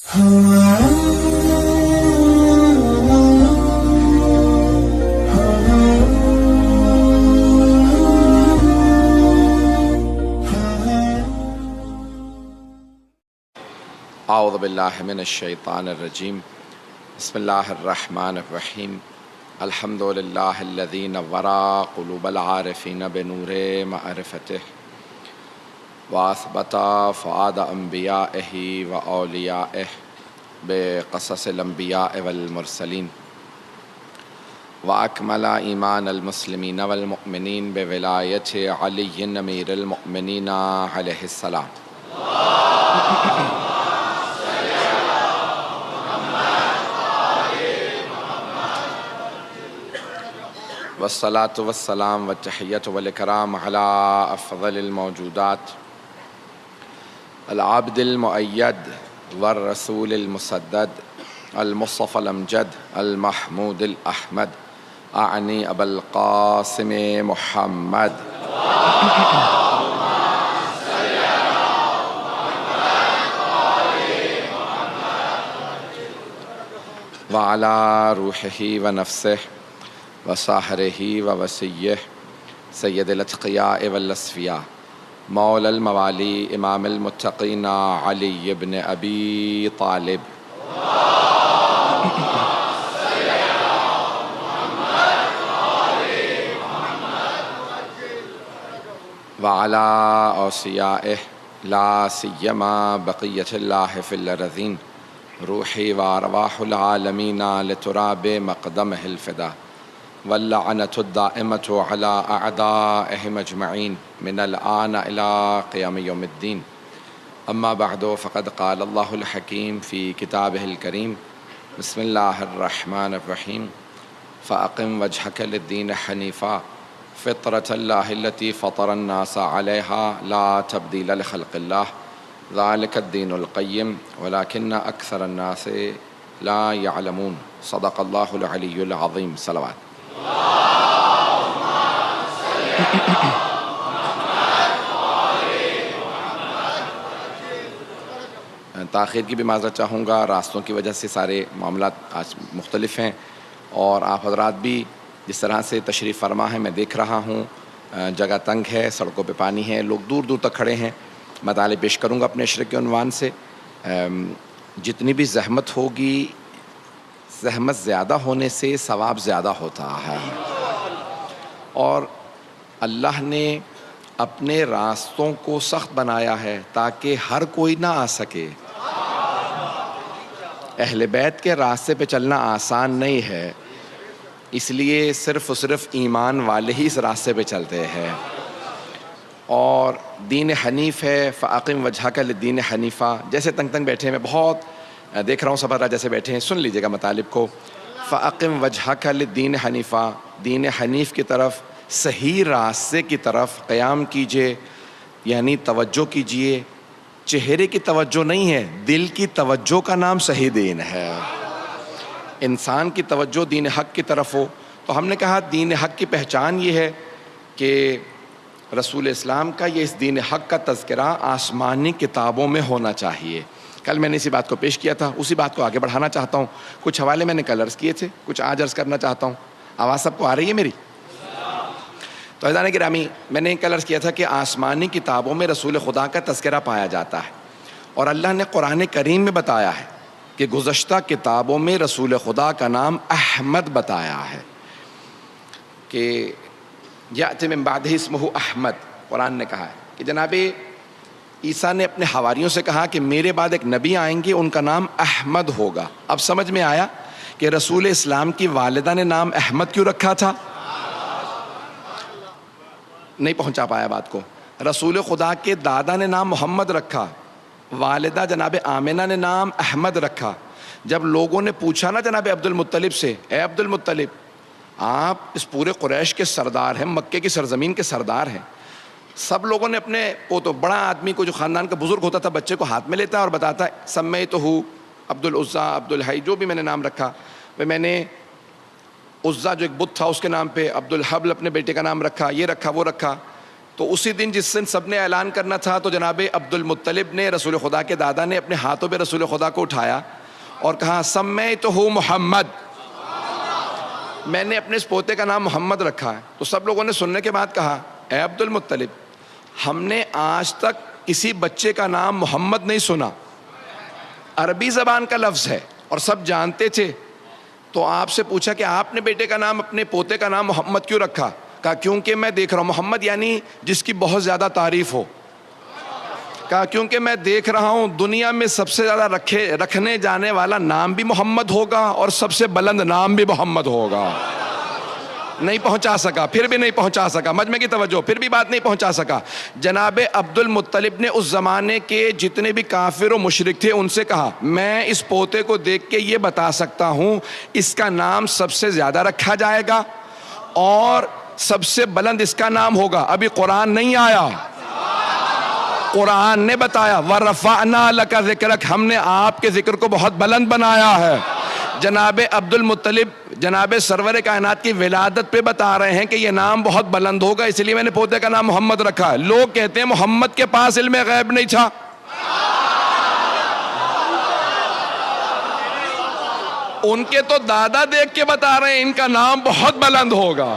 اعوذ باللہ من الشیطان الرجیم بسم اللہ الرحمن الرحیم الحمد للہ الذی نور قلوب العارفین بنور معرفتہ واثبت فؤاد انبیائہ واولیائہ بقصص الانبیاء والمرسلین واکمل ایمان المسلمین والمؤمنین بولایت علی امیر المؤمنین علیہ السلام والصلاة والسلام والتحیۃ والاکرام علی افضل الموجودات العبد المؤید والرسول المسدد المصطفى الامجد المحمود الاحمد اعنی ابا القاسم محمد وعلی روحہ ونفسہ وصاحرہ ووصیہ سید الاتقیاء والاصفیاء مولا الموالی امام المتقین علی بن ابی طالب وعلی اوصیائہ لا سیما بقیۃ اللہ فی الارضین روحی وارواح العالمین لتراب مقدمہ الفدا واللعنة الدائمة على أعدائهم أجمعين من الآن إلى قيام يوم الدين أما بعد فقد قال الله الحكيم في كتابه الكريم بسم الله الرحمن الرحيم فأقم وجهك للدين حنيفا فطرة الله التي فطر الناس عليها لا تبديل لخلق الله ذلك الدين القيم ولكن أكثر الناس لا يعلمون صدق الله العلي العظيم صلوات تاخیر کی بھی معذرت چاہوں گا، راستوں کی وجہ سے سارے معاملات آج مختلف ہیں، اور آپ حضرات بھی جس طرح سے تشریف فرما ہے میں دیکھ رہا ہوں، جگہ تنگ ہے، سڑکوں پہ پانی ہے، لوگ دور دور تک کھڑے ہیں۔ مطالعے پیش کروں گا اپنے اشرے کے عنوان سے۔ جتنی بھی زحمت ہوگی، زحمت زیادہ ہونے سے ثواب زیادہ ہوتا ہے، اور اللہ نے اپنے راستوں کو سخت بنایا ہے تاکہ ہر کوئی نہ آ سکے۔ اہل بیت کے راستے پہ چلنا آسان نہیں ہے، اس لیے صرف و صرف ایمان والے ہی اس راستے پہ چلتے ہیں، اور دین حنیف ہے۔ فاقم وجہک للدین حنیفہ، جیسے تنگ تنگ بیٹھے ہیں، میں بہت دیکھ رہا ہوں سبھرہ جیسے بیٹھے ہیں، سن لیجئے گا مطالب کو۔ فاقم وجہک للدین حنیفہ، دین حنیف کی طرف، صحیح راستے کی طرف قیام کیجئے، یعنی توجہ کیجئے۔ چہرے کی توجہ نہیں ہے، دل کی توجہ کا نام صحیح دین ہے۔ انسان کی توجہ دین حق کی طرف ہو، تو ہم نے کہا دین حق کی پہچان یہ ہے کہ رسول اسلام کا یہ اس دین حق کا تذکرہ آسمانی کتابوں میں ہونا چاہیے۔ کل میں نے اسی بات کو پیش کیا تھا، اسی بات کو آگے بڑھانا چاہتا ہوں۔ کچھ حوالے میں نے کل عرض کیے تھے، کچھ آج عرض کرنا چاہتا ہوں۔ آواز سب کو آ رہی ہے میری؟ تو عزیزان گرامی، میں نے کل عرض کیا تھا کہ آسمانی کتابوں میں رسول خدا کا تذکرہ پایا جاتا ہے، اور اللہ نے قرآن کریم میں بتایا ہے کہ گزشتہ کتابوں میں رسول خدا کا نام احمد بتایا ہے، کہ یأتی من بعدہ اسمہ احمد۔ قرآن نے کہا ہے کہ جناب عیسیٰ نے اپنے حواریوں سے کہا کہ میرے بعد ایک نبی آئیں گے، ان کا نام احمد ہوگا۔ اب سمجھ میں آیا کہ رسول اسلام کی والدہ نے نام احمد کیوں رکھا تھا؟ نہیں پہنچا پایا بات کو۔ رسول خدا کے دادا نے نام محمد رکھا، والدہ جناب آمنہ نے نام احمد رکھا۔ جب لوگوں نے پوچھا نا جناب عبد المطلب سے، اے عبد المطلب، آپ اس پورے قریش کے سردار ہیں، مکے کی سرزمین کے سردار ہیں، سب لوگوں نے اپنے وہ تو بڑا آدمی کو جو خاندان کا بزرگ ہوتا تھا بچے کو ہاتھ میں لیتا ہے اور بتاتا ہے سمیتہ عبد العزیٰ عبد الحی، جو بھی میں نے نام رکھا، میں نے عزیٰ جو ایک بت تھا اس کے نام پہ عبد الحبل اپنے بیٹے کا نام رکھا، یہ رکھا وہ رکھا۔ تو اسی دن جس دن سب نے اعلان کرنا تھا تو جناب عبد المطلب نے رسول خدا کے دادا نے اپنے ہاتھوں پہ رسول خدا کو اٹھایا اور کہا سمیتہ محمد، میں نے اپنے اس پوتے کا نام محمد رکھا ہے۔ تو سب لوگوں نے سننے کے بعد کہا اے عبد المطلب، ہم نے آج تک کسی بچے کا نام محمد نہیں سنا، عربی زبان کا لفظ ہے اور سب جانتے تھے، تو آپ سے پوچھا کہ آپ نے بیٹے کا نام، اپنے پوتے کا نام محمد کیوں رکھا؟ کہا کیونکہ میں دیکھ رہا ہوں، محمد یعنی جس کی بہت زیادہ تعریف ہو، کہا کیونکہ میں دیکھ رہا ہوں دنیا میں سب سے زیادہ رکھنے جانے والا نام بھی محمد ہوگا اور سب سے بلند نام بھی محمد ہوگا۔ نہیں پہنچا سکا، پھر بھی نہیں پہنچا سکا، مجمع کی توجہ، پھر بھی بات نہیں پہنچا سکا۔ جناب عبد المطلب نے اس زمانے کے جتنے بھی کافر و مشرک تھے ان سے کہا میں اس پوتے کو دیکھ کے یہ بتا سکتا ہوں اس کا نام سب سے زیادہ رکھا جائے گا اور سب سے بلند اس کا نام ہوگا۔ ابھی قرآن نہیں آیا، قرآن نے بتایا وَرَفَعْنَا لَكَ ذِكْرَكَ، ہم نے آپ کے ذکر کو بہت بلند بنایا ہے۔ جناب عبد المطلب جناب سرور کائنات کی ولادت پہ بتا رہے ہیں کہ یہ نام بہت بلند ہوگا، اس لیے میں نے پوتے کا نام محمد رکھا ہے۔ لوگ کہتے ہیں محمد کے پاس علم غیب نہیں تھا، ان کے تو دادا دیکھ کے بتا رہے ہیں ان کا نام بہت بلند ہوگا۔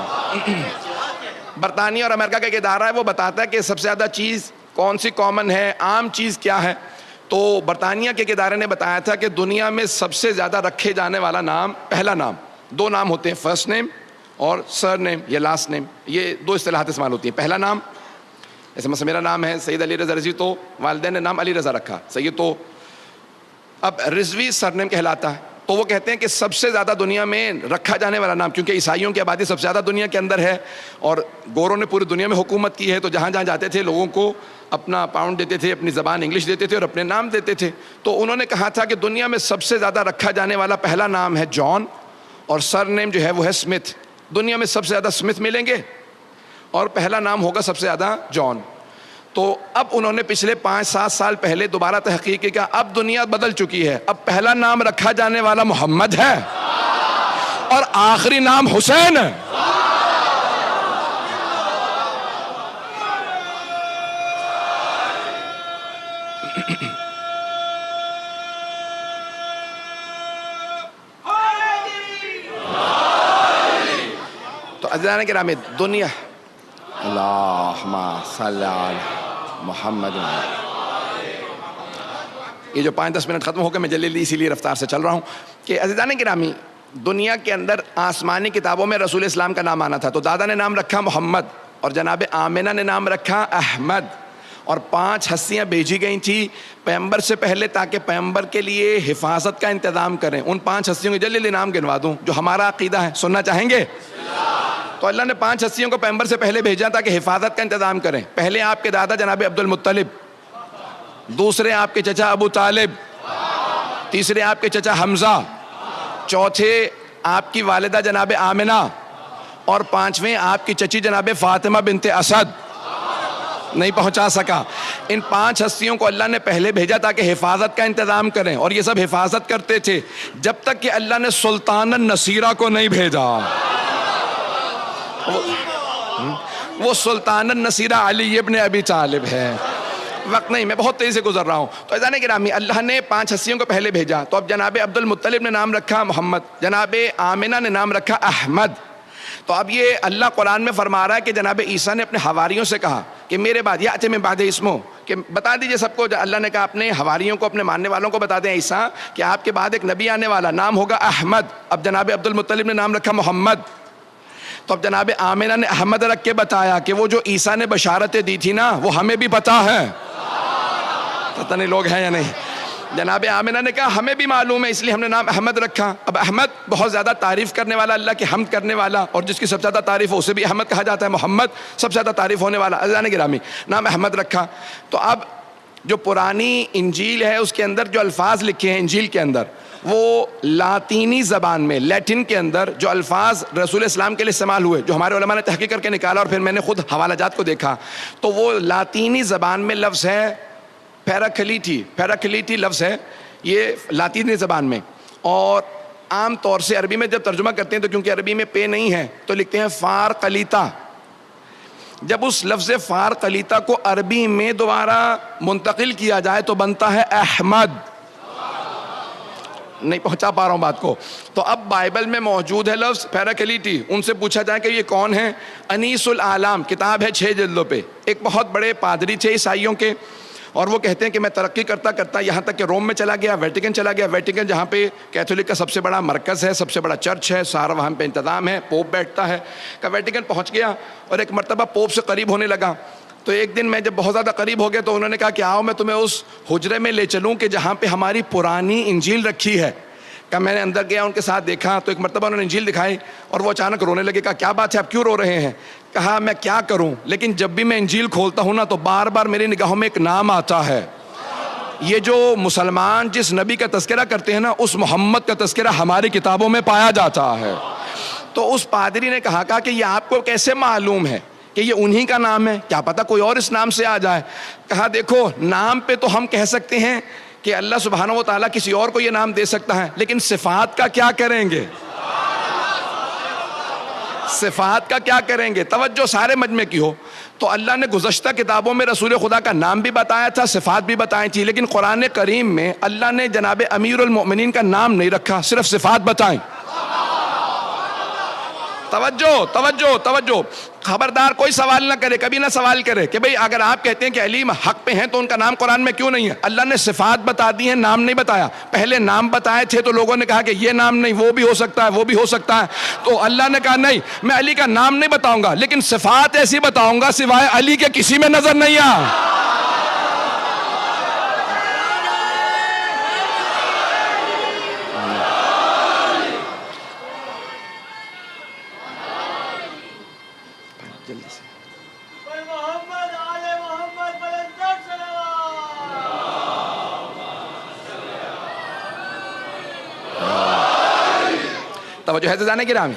برطانیہ اور امریکہ کا ایک ادارہ ہے، وہ بتاتا ہے کہ سب سے زیادہ چیز کون سی کامن ہے، عام چیز کیا ہے۔ تو برطانیہ کے ایک ادارے نے بتایا تھا کہ دنیا میں سب سے زیادہ رکھے جانے والا نام، پہلا نام، دو نام ہوتے ہیں، فرسٹ نیم اور سر نیم یا لاسٹ نیم، یہ دو اصطلاحات استعمال ہوتی ہیں۔ پہلا نام، جیسے مثلا میرا نام ہے سید علی رضا رضوی، تو والدین نے نام علی رضا رکھا، سید، تو اب رضوی سر نیم کہلاتا ہے۔ تو وہ کہتے ہیں کہ سب سے زیادہ دنیا میں رکھا جانے والا نام، کیونکہ عیسائیوں کی آبادی سب سے زیادہ دنیا کے اندر ہے اور گوروں نے پوری دنیا میں حکومت کی ہے، تو جہاں جہاں جاتے تھے لوگوں کو اپنا پاؤنڈ دیتے تھے، اپنی زبان انگلش دیتے تھے اور اپنے نام دیتے تھے۔ تو انہوں نے کہا تھا کہ دنیا میں سب سے زیادہ رکھا جانے والا پہلا نام ہے جان اور سر نیم جو ہے وہ ہے اسمتھ۔ دنیا میں سب سے زیادہ اسمتھ ملیں گے اور پہلا نام ہوگا سب سے زیادہ جان۔ تو اب انہوں نے پچھلے 5-7 سال پہلے دوبارہ تحقیق کی کہ اب دنیا بدل چکی ہے، اب پہلا نام رکھا جانے والا محمد ہے اور آخری نام حسین ہے۔ تو عزیزان گرامی، دنیا اللہم صلی علی محمد، یہ جو 5-10 منٹ ختم ہو گئے، میں جلدی اسی لیے رفتار سے چل رہا ہوں کہ عزیزان گرامی، دنیا کے اندر آسمانی کتابوں میں رسول اسلام کا نام آنا تھا، تو دادا نے نام رکھا محمد اور جناب آمنہ نے نام رکھا احمد، اور 5 ہستیاں بھیجی گئی تھیں پیغمبر سے پہلے تاکہ پیغمبر کے لیے حفاظت کا انتظام کریں۔ ان 5 ہستیوں کے جلدی نام گنوا دوں جو ہمارا عقیدہ ہے، سننا چاہیں گے؟ تو اللہ نے 5 ہستیوں کو پیغمبر سے پہلے بھیجا تاکہ حفاظت کا انتظام کریں۔ پہلے آپ کے دادا جناب عبد المطلب، دوسرے آپ کے چچا ابو طالب، تیسرے آپ کے چچا حمزہ، چوتھے آپ کی والدہ جناب آمنہ اور 5ویں آپ کی چچی جناب فاطمہ بنت اسد۔ نہیں پہنچا سکا۔ ان 5 ہستیوں کو اللہ نے پہلے بھیجا تاکہ حفاظت کا انتظام کریں، اور یہ سب حفاظت کرتے تھے جب تک کہ اللہ نے سلطان النصیرہ کو نہیں بھیجا۔ وہ سلطان النصیرہ علی ابن ابی طالب ہے۔ وقت نہیں، میں بہت تیزی سے گزر رہا ہوں۔ تو عزیزان گرامی، اللہ نے 5 ہستیوں کو پہلے بھیجا، تو اب جناب عبد المطلب نے نام رکھا محمد، جناب آمنہ نے نام رکھا احمد۔ تو اب یہ اللہ قرآن میں فرما رہا ہے کہ جناب عیسیٰ نے اپنے حواریوں سے کہا کہ میرے بعد یأتی من بعد اسمہ، کہ بتا دیجئے سب کو، اللہ نے کہا اپنے حواریوں کو، اپنے ماننے والوں کو بتا دیں عیسیٰ کہ آپ کے بعد ایک نبی آنے والا، نام ہوگا احمد۔ اب جناب عبد المطلب نے نام رکھا محمد، تو اب جناب آمنہ نے احمد رکھ کے بتایا کہ وہ جو عیسیٰ نے بشارتیں دی تھی نا وہ ہمیں بھی پتا ہے۔ پتہ نہیں لوگ ہیں یا نہیں۔ جناب آمنہ نے کہا ہمیں بھی معلوم ہے، اس لیے ہم نے نام احمد رکھا۔ اب احمد بہت زیادہ تعریف کرنے والا، اللہ کی حمد کرنے والا، اور جس کی سب سے زیادہ تعریف ہو اسے بھی احمد کہا جاتا ہے۔ محمد سب سے زیادہ تعریف ہونے والا، عزیزان گرامی، نام احمد رکھا۔ تو اب جو پرانی انجیل ہے اس کے اندر جو الفاظ لکھے ہیں انجیل کے اندر، وہ لاطینی زبان میں، لیٹن کے اندر جو الفاظ رسول اسلام کے لیے استعمال ہوئے، جو ہمارے علماء نے تحقیق کر کے نکالا اور پھر میں نے خود حوالہ جات کو دیکھا، تو وہ لاطینی زبان میں لفظ ہے پیراکلیٹی لفظ ہے یہ لاطینی زبان میں، اور عام طور سے عربی میں جب ترجمہ کرتے ہیں تو کیونکہ عربی میں پے نہیں ہے تو لکھتے ہیں فار قلیتا۔ جب اس لفظ فار قلیتا کو عربی میں دوبارہ منتقل کیا جائے تو بنتا ہے احمد. نہیں پہنچا پا رہا ہوں بات کو. تو اب بائبل میں موجود ہے لفظ پیراکلیٹی. ان سے پوچھا جائے کہ یہ کون ہے؟ انیس العالم کتاب ہے 6 جلدوں پہ. ایک بہت بڑے پادری تھے عیسائیوں کے, اور وہ کہتے ہیں کہ میں ترقی کرتا کرتا یہاں تک کہ روم میں چلا گیا, ویٹیکن چلا گیا. ویٹیکن جہاں پہ کیتھولک کا سب سے بڑا مرکز ہے, سب سے بڑا چرچ ہے, سارا وہاں پہ انتظام ہے, پوپ بیٹھتا ہے. کہ ویٹیکن پہنچ گیا اور ایک مرتبہ پوپ سے قریب ہونے لگا. تو ایک دن میں جب بہت زیادہ قریب ہو گیا تو انہوں نے کہا کہ آؤ میں تمہیں اس حجرے میں لے چلوں کہ جہاں پہ ہماری پرانی انجیل رکھی ہے. کہ میں نے اندر گیا, ان کے ساتھ دیکھا تو ایک مرتبہ انہوں نے انجیل دکھائی اور وہ اچانک رونے لگے. کہا کیا بات ہے, آپ کیوں رو رہے ہیں؟ کہا میں کیا کروں, لیکن جب بھی میں انجیل کھولتا ہوں نا تو بار بار میری نگاہوں میں ایک نام آتا ہے. یہ جو مسلمان جس نبی کا تذکرہ کرتے ہیں نا, اس محمد کا تذکرہ ہماری کتابوں میں پایا جاتا ہے. تو اس پادری نے کہا کہ یہ آپ کو کیسے معلوم ہے کہ یہ انہی کا نام ہے؟ کیا پتا کوئی اور اس نام سے آ جائے. کہا دیکھو, نام پہ تو ہم کہہ سکتے ہیں کہ اللہ سبحانہ و تعالیٰ کسی اور کو یہ نام دے سکتا ہے, لیکن صفات کا کیا کریں گے؟ صفات کا کیا کریں گے؟ توجہ سارے مجمع کی ہو. تو اللہ نے گزشتہ کتابوں میں رسول خدا کا نام بھی بتایا تھا, صفات بھی بتائی تھی, لیکن قرآن کریم میں اللہ نے جناب امیر المؤمنین کا نام نہیں رکھا, صرف صفات بتائیں. توجہ توجہ توجہ, خبردار کوئی سوال نہ کرے, کبھی نہ سوال کرے کہ بھئی اگر آپ کہتے ہیں کہ علی حق پہ ہیں تو ان کا نام قرآن میں کیوں نہیں ہے؟ اللہ نے صفات بتا دی ہیں, نام نہیں بتایا. پہلے نام بتائے تھے تو لوگوں نے کہا کہ یہ نام نہیں, وہ بھی ہو سکتا ہے, وہ بھی ہو سکتا ہے. تو اللہ نے کہا نہیں, میں علی کا نام نہیں بتاؤں گا, لیکن صفات ایسی بتاؤں گا سوائے علی کے کسی میں نظر نہیں آ. توجہ ہے زانے گرامی.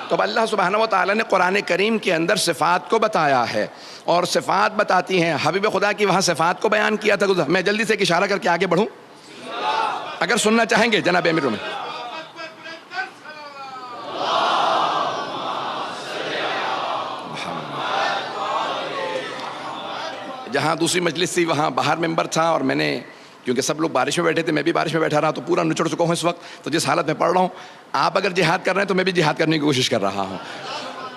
تو اب اللہ سبحانہ و تعالیٰ نے قرآن کریم کے اندر صفات کو بتایا ہے, اور صفات بتاتی ہیں. حبیب خدا کی وہاں صفات کو بیان کیا تھا. میں جلدی سے ایک اشارہ کر کے آگے بڑھوں, اگر سننا چاہیں گے جناب امیر میں. جہاں دوسری مجلس تھی وہاں باہر ممبر تھا, اور میں نے کیونکہ سب لوگ بارش میں بیٹھے تھے, میں بھی بارش میں بیٹھا رہا, تو پورا نچڑ چکا ہوں اس وقت. تو جس حالت میں پڑھ رہا ہوں, آپ اگر جہاد کر رہے ہیں تو میں بھی جہاد کرنے کی کوشش کر رہا ہوں.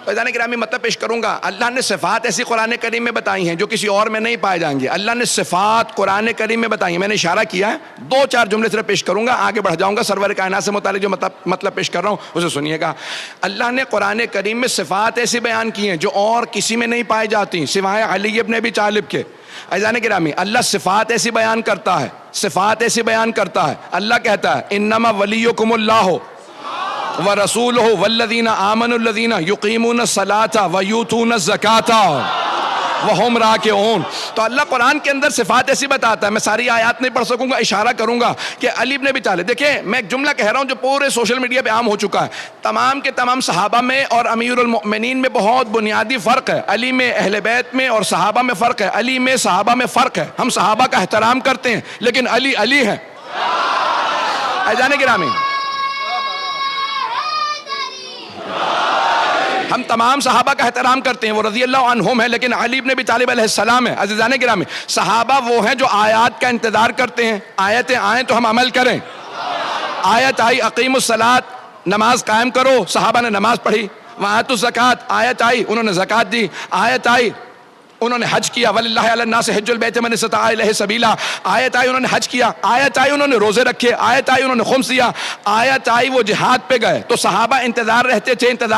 فیضان گرامی مطلب پیش کروں گا. اللہ نے صفات ایسی قرآن کریم میں بتائی ہیں جو کسی اور میں نہیں پائے جائیں گے. اللہ نے صفات قرآن کریم میں بتائی ہیں. میں نے اشارہ کیا ہے, 2-4 جملے صرف پیش کروں گا, آگے بڑھ جاؤں گا. سرور کائنات سے متعلق جو مطلب پیش کر رہا ہوں اسے سنیے گا. اللہ نے قرآن کریم میں صفات ایسی بیان کی ہیں جو اور کسی میں نہیں پائی جاتی سوائے علی ابن ابی طالب کے. عزیزان گرامی, اللہ صفات ایسی بیان کرتا ہے, صفات ایسی بیان کرتا ہے. اللہ کہتا ہے انما ولیکم اللہ ورسولہ والذین آمنوا الذین یقیمون الصلاۃ ویؤتون الزکاۃ وہم راکعون. تو اللہ قرآن کے اندر صفات ایسی بتاتا ہے. میں ساری آیات نہیں پڑھ سکوں گا, اشارہ کروں گا کہ علی ابن ابی طالب. دیکھیں میں ایک جملہ کہہ رہا ہوں جو پورے سوشل میڈیا پہ عام ہو چکا ہے. تمام کے تمام صحابہ میں اور امیر المؤمنین میں بہت بنیادی فرق ہے. علی میں, اہل بیت میں اور صحابہ میں فرق ہے. علی میں, صحابہ میں فرق ہے. ہم صحابہ کا احترام کرتے ہیں لیکن علی علی ہے. عزیزان گرامی, ہم تمام صحابہ کا احترام کرتے ہیں, وہ رضی اللہ عنہم ہے, لیکن علی ابن ابی طالب علیہ السلام ہے. عزیزان گرامی, صحابہ وہ ہیں جو آیات کا انتظار کرتے ہیں, آیتیں آئیں تو ہم عمل کریں. آیت آئی اقیم الصلاۃ, نماز قائم کرو, صحابہ نے نماز پڑھی. وآتوا الزکاۃ, آیت آئی انہوں نے زکات دی. آیت آئی انہوں نے حج کیا, وَلِلَّهِ عَلَى النَّاسِ حِجُّ الْبَيْتِ مَنِ اسْتَطَاعَ إِلَيْهِ سَبِيلًا. آیت آئی انہوں نے حج کیا. آیت آئی انہوں نے روزے رکھے. آیت آئی انہوں نے خمس دیا. آیت آئی وہ جہاد پہ گئے. تو صحابہ انتظار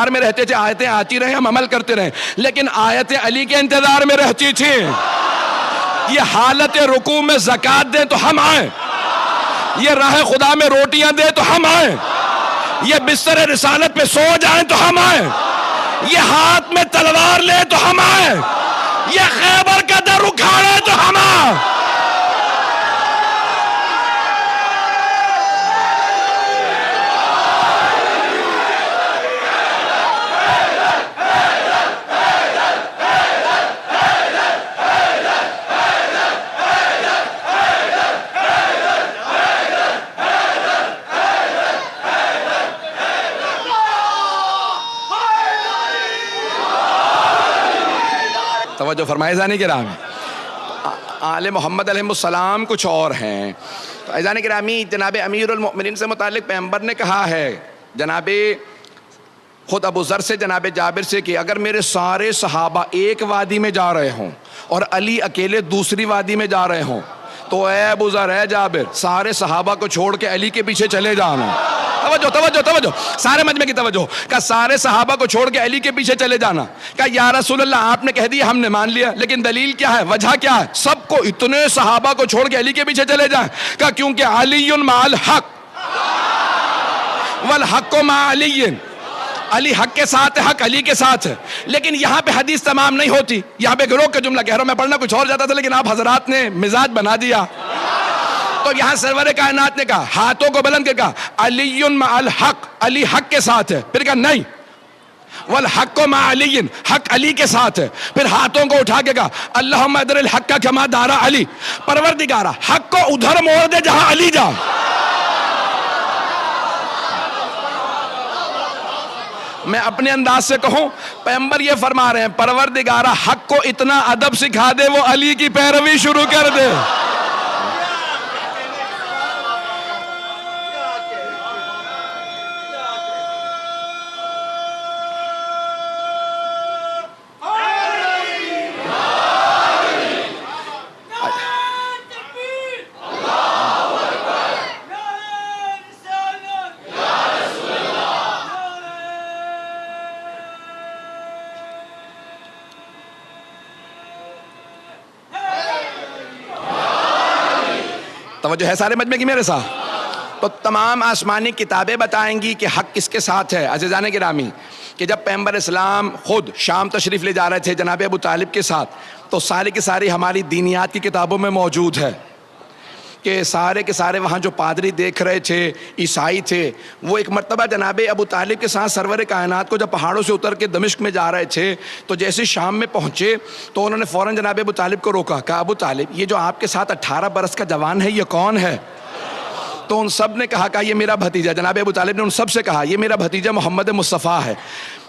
میں رہتے تھے آیتیں آتی رہیں, ہم عمل کرتے رہیں. لیکن آیتیں علی کے انتظار میں رہتی تھیں. یہ حالت رکوع میں زکات دیں تو ہم آئیں, یہ راہ خدا میں روٹیاں دیں تو ہم آئیں, یہ بستر رسالت پہ سو جائیں تو ہم آئیں, یہ ہاتھ میں تلوار لے تو ہم آئیں, یہ خیبر کا در اکھاڑے تو ہم آئیں. توجہ فرمائے عزیزان گرامی، آل محمد علیہ السلام کچھ اور ہیں۔ تو عزیزان گرامی، جناب امیر المؤمنین سے متعلق پیغمبر نے کہا ہے، جناب خود ابو ذر سے جناب جابر سے، کہ اگر میرے سارے صحابہ ایک وادی میں جا رہے ہوں اور علی اکیلے دوسری وادی میں جا رہے ہوں تو اے ابو ذر، اے جابر، سارے صحابہ کو چھوڑ کے علی کے پیچھے چلے جانا۔ توجہ توجہ توجہ، سارے مجمع کی توجہ، کہ سارے صحابہ کو چھوڑ کے علی کے پیچھے چلے جانا۔ کہ یا رسول اللہ، آپ نے کہہ دیا، ہم نے مان لیا، لیکن دلیل کیا ہے، وجہ کیا ہے؟ سب کو، اتنے صحابہ کو چھوڑ کے علی کے پیچھے چلے جائیں؟ کہ کیونکہ علی مع الحق والحق مع علی، علی حق کے ساتھ ہے، حق علی کے ساتھ ہے۔ لیکن یہاں پہ حدیث تمام نہیں ہوتی، یہاں پہ ایک روک کا جملہ کہہ رہا ہوں، میں پڑھنا کچھ اور جاتا تھا لیکن آپ حضرات نے مزاج بنا دیا۔ تو یہاں سرور کائنات نے کہا، ہاتھوں کو بلند کر کہا علی مع الحق، علی حق کے ساتھ ہے، پھر کہا نہیں والحق مع علی، حق علی کے ساتھ ہے، پھر ہاتھوں کو اٹھا کے کہا اللہم ادر الحق کما دار علی، پروردگارہ حق کو ادھر موڑ دے جہاں علی جا۔ میں اپنے انداز سے کہوں، پیغمبر یہ فرما رہے ہیں، پروردگارہ حق کو اتنا ادب سکھا دے وہ علی کی پیروی شروع کر دے۔ توجہ ہے سارے مجمع کی میرے ساتھ؟ تو تمام آسمانی کتابیں بتائیں گی کہ حق کس کے ساتھ ہے۔ عزیزان گرامی، کہ جب پیغمبر اسلام خود شام تشریف لے جا رہے تھے جناب ابو طالب کے ساتھ، تو ساری کی ساری ہماری دینیات کی کتابوں میں موجود ہے کہ سارے کے سارے وہاں جو پادری دیکھ رہے تھے، عیسائی تھے، وہ ایک مرتبہ جناب ابو طالب کے ساتھ سرور کائنات کو جب پہاڑوں سے اتر کے دمشق میں جا رہے تھے تو جیسے شام میں پہنچے تو انہوں نے فوراً جناب ابو طالب کو روکا، کہا ابو طالب، یہ جو آپ کے ساتھ 18 برس کا جوان ہے یہ کون ہے؟ تو ان سب نے کہا یہ میرا بھتیجا۔ جناب ابو طالب نے ان سب سے کہا یہ میرا بھتیجا محمد مصطفیٰ ہے۔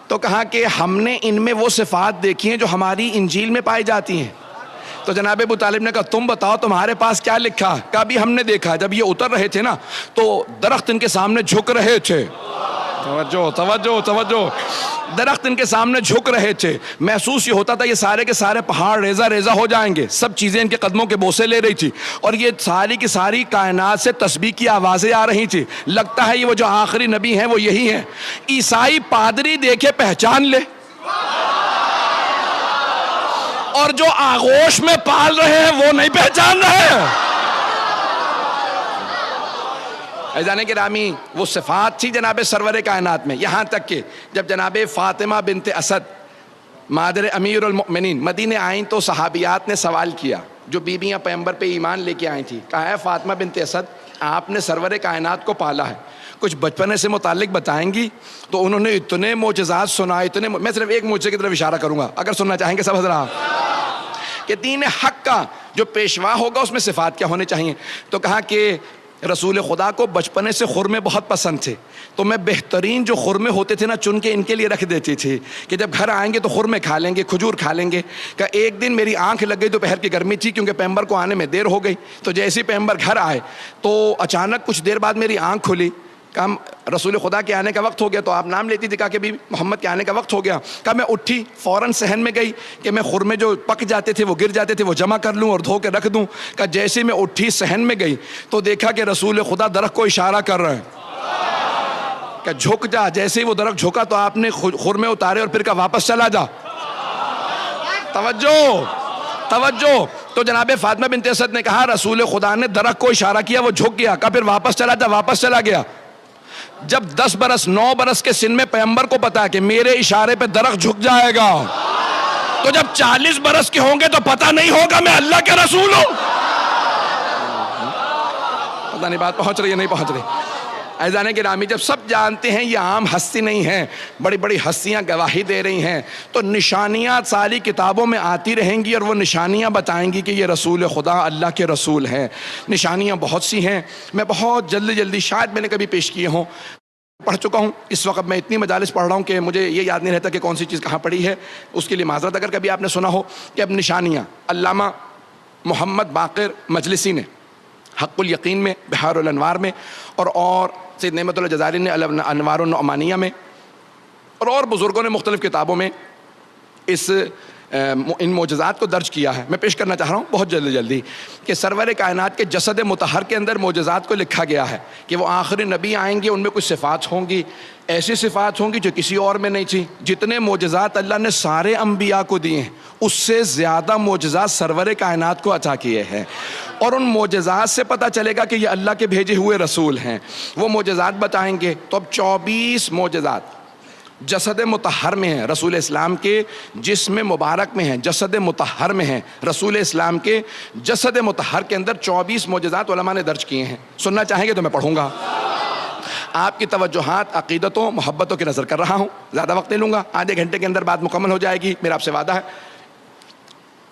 تو کہا کہ ہم نے ان میں وہ صفات دیکھی ہیں جو ہماری انجیل میں پائی جاتی ہیں۔ تو جناب ابو طالب نے کہا تم بتاؤ تمہارے پاس کیا لکھا؟ کہا بھی ہم نے دیکھا جب یہ اتر رہے تھے نا تو درخت ان کے سامنے جھک رہے تھے۔ توجہ توجہ توجہ، درخت ان کے سامنے جھک رہے تھے، محسوس یہ ہوتا تھا یہ سارے کے سارے پہاڑ ریزہ ریزہ ہو جائیں گے، سب چیزیں ان کے قدموں کے بوسے لے رہی تھی، اور یہ ساری کی ساری کائنات سے تسبیح کی آوازیں آ رہی تھی۔ لگتا ہے یہ وہ جو آخری نبی ہیں وہ یہی ہیں۔ عیسائی پادری دیکھے پہچان لے، اور جو آغوش میں پال رہے ہیں وہ نہیں پہچان رہے ہیں۔ عزیزان گرامی، وہ صفات تھی جناب سرور کائنات میں، یہاں تک کہ جب جناب فاطمہ بنت اسد مادر امیر المؤمنین مدینے آئیں تو صحابیات نے سوال کیا، جو بیویاں پیغمبر پہ ایمان لے کے آئی تھی، کہا ہے فاطمہ بنت اسد آپ نے سرور کائنات کو پالا ہے، کچھ بچپنے سے متعلق بتائیں گی؟ تو انہوں نے اتنے معجزات سنائے، میں صرف ایک معجزے کی طرف اشارہ کروں گا اگر سننا چاہیں گے سب حضرات، کہ دین حق کا جو پیشوا ہوگا اس میں صفات کیا ہونے چاہیے۔ تو کہا کہ رسول خدا کو بچپنے سے خرمے بہت پسند تھے، تو میں بہترین جو خرمے ہوتے تھے نا چن کے ان کے لیے رکھ دیتی تھی کہ جب گھر آئیں گے تو خرمے کھا لیں گے، کھجور کھا لیں گے۔ کہ ایک دن میری آنکھ لگ گئی، دوپہر کی گرمی تھی کیونکہ پیغمبر کو آنے میں دیر ہو گئی، تو جیسے ہی پیغمبر گھر آئے تو اچانک کچھ دیر بعد میری آنکھ کھلی، کہا رسول خدا کے آنے کا وقت ہو گیا، تو آپ نام لیتی تھی، کہا کہ بھی محمد کے آنے کا وقت ہو گیا۔ کہا میں اٹھی فوراً صحن میں گئی کہ میں خرمے جو پک جاتے تھے وہ گر جاتے تھے وہ جمع کر لوں اور دھو کے رکھ دوں۔ کہا جیسے میں اٹھی صحن میں گئی تو دیکھا کہ رسول خدا درخت کو اشارہ کر رہے ہیں کہ جھک جا۔ جیسے ہی وہ درخت جھکا تو آپ نے خرمے اتارے اور پھر کہا واپس چلا جا۔ توجہ توجہ۔ تو جناب فاطمہ بنت اسد نے کہا رسول خدا نے درخت کو اشارہ کیا، وہ جھک گیا، کہا پھر واپس چلا جا، واپس چلا گیا۔ جب 10 برس 9 برس کے سن میں پیغمبر کو پتا ہے کہ میرے اشارے پہ درخت جھک جائے گا، تو جب 40 برس کے ہوں گے تو پتہ نہیں ہوگا میں اللہ کے رسول ہوں۔ پتہ نہیں بات پہنچ رہی ہے نہیں پہنچ رہی؟ عزیزان گرامی، جب سب جانتے ہیں یہ عام ہستی نہیں ہے، بڑی بڑی ہستیاں گواہی دے رہی ہیں، تو نشانیاں ساری کتابوں میں آتی رہیں گی اور وہ نشانیاں بتائیں گی کہ یہ رسول خدا اللہ کے رسول ہیں۔ نشانیاں بہت سی ہیں، میں بہت جلدی شاید میں نے کبھی پیش کیے ہوں۔ پڑھ چکا ہوں. اس وقت میں اتنی مجالس پڑھ رہا ہوں کہ مجھے یہ یاد نہیں رہتا کہ کون سی چیز کہاں پڑھی ہے. اس کے لیے معذرت. اگر کبھی آپ نے سنا ہو کہ اب نشانیاں علامہ محمد باقر مجلسی نے حق الیقین میں، بحار الانوار میں، اور سید نعمت اللہ جزائری نے انوار النعمانیہ میں، اور بزرگوں نے مختلف کتابوں میں ان معجزات کو درج کیا ہے. میں پیش کرنا چاہ رہا ہوں بہت جلدی کہ سرور کائنات کے جسد مطہر کے اندر معجزات کو لکھا گیا ہے کہ وہ آخری نبی آئیں گے، ان میں کچھ صفات ہوں گی، ایسی صفات ہوں گی جو کسی اور میں نہیں تھی. جتنے معجزات اللہ نے سارے انبیاء کو دیے ہیں اس سے زیادہ معجزات سرور کائنات کو عطا کیے ہیں، اور ان معجزات سے پتہ چلے گا کہ یہ اللہ کے بھیجے ہوئے رسول ہیں. وہ معجزات بتائیں گے. تو اب 24 معجزات جسد مطہر میں ہیں، رسول اسلام کے جسم مبارک میں ہیں، جسد مطہر میں ہیں. رسول اسلام کے جسد مطہر کے اندر 24 معجزات علماء نے درج کیے ہیں. سننا چاہیں گے تو میں پڑھوں گا. آپ کی توجہات عقیدتوں محبتوں کی نظر کر رہا ہوں. زیادہ وقت نہیں لوں گا، آدھے گھنٹے کے اندر بات مکمل ہو جائے گی، میرا آپ سے وعدہ ہے.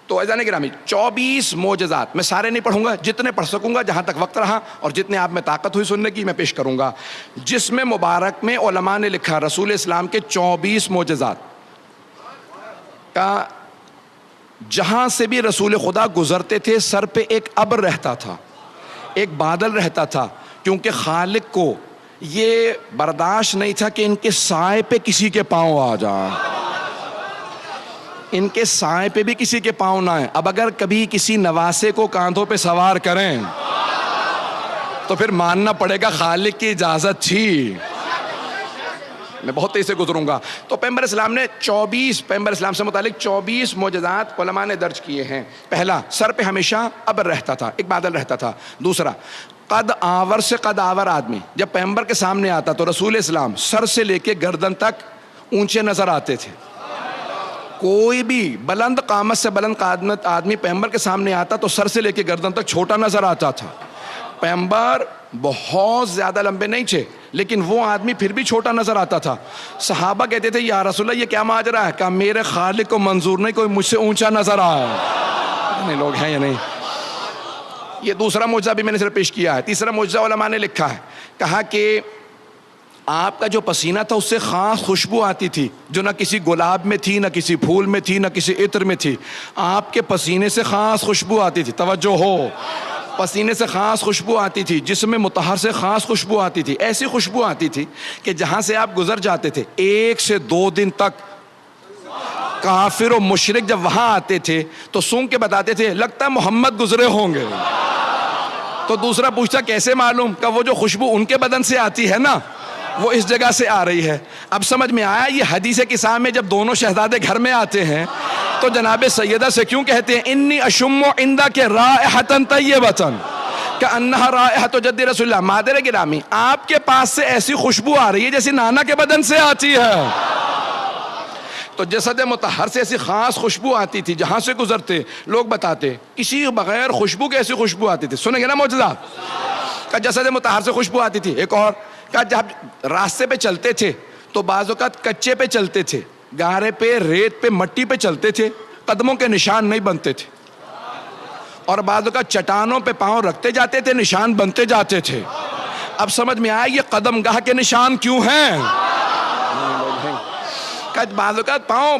تو عزیزان گرامی 24 معجزات میں سارے نہیں پڑھوں گا، جتنے پڑھ سکوں گا جہاں تک وقت رہا اور جتنے آپ میں طاقت ہوئی سننے کی میں پیش کروں گا. جسم مبارک میں علماء نے لکھا رسول اسلام کے 24 معجزات کا. جہاں سے بھی رسول خدا گزرتے تھے سر پہ ایک ابر رہتا تھا، ایک بادل رہتا تھا، کیونکہ خالق کو یہ برداشت نہیں تھا کہ ان کے سائے پہ کسی کے پاؤں آ جائیں، ان کے سائے پہ بھی کسی کے پاؤں نہ آئیں. اب اگر کبھی کسی نواسے کو کاندھوں پہ سوار کریں تو پھر ماننا پڑے گا خالق کی اجازت تھی. میں بہت تیزی سے گزروں گا. تو پیغمبر اسلام نے پیغمبر اسلام سے متعلق 24 معجزات علماء نے درج کیے ہیں. پہلا، سر پہ ہمیشہ ابر رہتا تھا، ایک بادل رہتا تھا. دوسرا، قد آور سے قد آور آدمی جب پیغمبر کے سامنے آتا تو رسول اسلام سر سے لے کے گردن تک اونچے نظر آتے تھے. کوئی بھی بلند قامت سے بلند قامت آدمی پیغمبر کے سامنے آتا تو سر سے لے کے گردن تک چھوٹا نظر آتا تھا. پیغمبر بہت زیادہ لمبے نہیں تھے لیکن وہ آدمی پھر بھی چھوٹا نظر آتا تھا. صحابہ کہتے تھے یا رسول اللہ یہ کیا ماجرا ہے؟ کہا میرے خالق کو منظور نہیں کوئی مجھ سے اونچا نظر آئے. نہیں لوگ ہیں یا نہیں؟ یہ دوسرا معجزہ بھی میں نے صرف پیش کیا ہے. تیسرا معجزہ علماء نے لکھا ہے، کہا کہ آپ کا جو پسینہ تھا اس سے خاص خوشبو آتی تھی جو نہ کسی گلاب میں تھی، نہ کسی پھول میں تھی، نہ کسی عطر میں تھی. آپ کے پسینے سے خاص خوشبو آتی تھی. توجہ ہو، پسینے سے خاص خوشبو آتی تھی، جسم مطہر سے خاص خوشبو آتی تھی. ایسی خوشبو آتی تھی کہ جہاں سے آپ گزر جاتے تھے 1 سے 2 دن تک کافر و مشرک جب وہاں آتے تھے تو سونگ کے بتاتے تھے لگتا ہے محمد گزرے ہوں گے. تو دوسرا پوچھتا کیسے معلوم؟ کہ وہ جو خوشبو ان کے بدن سے آتی ہے نا وہ اس جگہ سے آ رہی ہے. اب سمجھ میں آیا یہ حدیث قصہ میں جب دونوں شہزادے گھر میں آتے ہیں تو جناب سیدہ سے کیوں کہتے ہیں انی اشم عندک رائحۃ طیبۃ کأنہا رائحۃ جد رسول اللہ. مادر گرامی آپ کے پاس سے ایسی خوشبو آ رہی ہے جیسے نانا کے بدن سے آتی ہے. تو جسد مطہر سے ایسی خاص خوشبو آتی تھی جہاں سے گزرتے لوگ بتاتے کسی بغیر خوشبو کے ایسی خوشبو آتی تھی. سنیں گے نا معجزہ کہ جسد مطہر سے خوشبو آتی تھی. ایک اور کہ جب راستے پہ چلتے تھے تو بعض اوقات کچے پہ چلتے تھے، گارے پہ، ریت پہ، مٹی پہ چلتے تھے، قدموں کے نشان نہیں بنتے تھے. اور بعض اوقات چٹانوں پہ پاؤں رکھتے جاتے تھے، نشان بنتے جاتے تھے. اب سمجھ میں آیا یہ قدم گاہ کے نشان کیوں ہیں. بعض اوقات پاؤں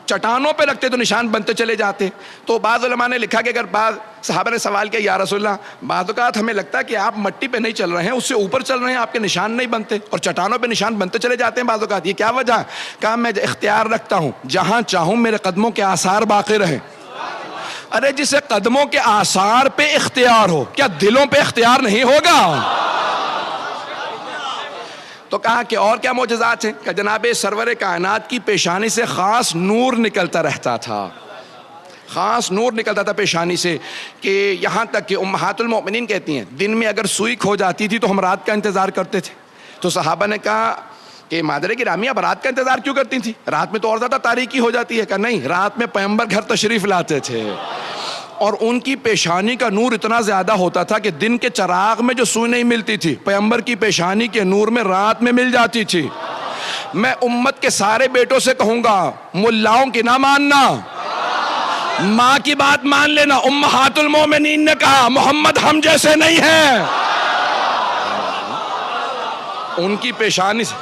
چٹانوں پہ رکھتے تو نشان بنتے چلے جاتے. تو بعض علماء نے لکھا کہ اگر بعض صحابہ نے سوال کیا یا رسول اللہ بعض اوقات ہمیں لگتا ہے کہ آپ مٹی پہ نہیں چل رہے ہیں، اس سے اوپر چل رہے ہیں، آپ کے نشان نہیں بنتے اور چٹانوں پہ نشان بنتے چلے جاتے ہیں بعض اوقات، یہ کیا وجہ ہے؟ کہا میں اختیار رکھتا ہوں جہاں چاہوں میرے قدموں کے آثار باقی رہیں. ارے جسے قدموں کے آثار پہ اختیار ہو کیا دلوں پہ اختیار نہیں ہوگا؟ تو کہا کہ اور کیا معجزات ہیں؟ کہ جناب سرور کائنات کی پیشانی سے خاص نور نکلتا رہتا تھا، خاص نور نکلتا تھا پیشانی سے، کہ یہاں تک کہ امہات المؤمنین کہتی ہیں دن میں اگر سوئی کھو جاتی تھی تو ہم رات کا انتظار کرتے تھے. تو صحابہ نے کہا کہ مادر گرامی اب رات کا انتظار کیوں کرتی تھی؟ رات میں تو اور زیادہ تاریکی ہو جاتی ہے. کہ نہیں، رات میں پیغمبر گھر تشریف لاتے تھے اور ان کی پیشانی کا نور اتنا زیادہ ہوتا تھا کہ دن کے چراغ میں جو سوئی نہیں ملتی تھی پیغمبر کی پیشانی کے نور میں رات میں مل جاتی تھی. میں امت کے سارے بیٹوں سے کہوں گا ملاؤں کی نہ ماننا، ماں کی بات مان لینا. امہات المومنین نے کہا محمد ہم جیسے نہیں ہیں. ان کی پیشانی سے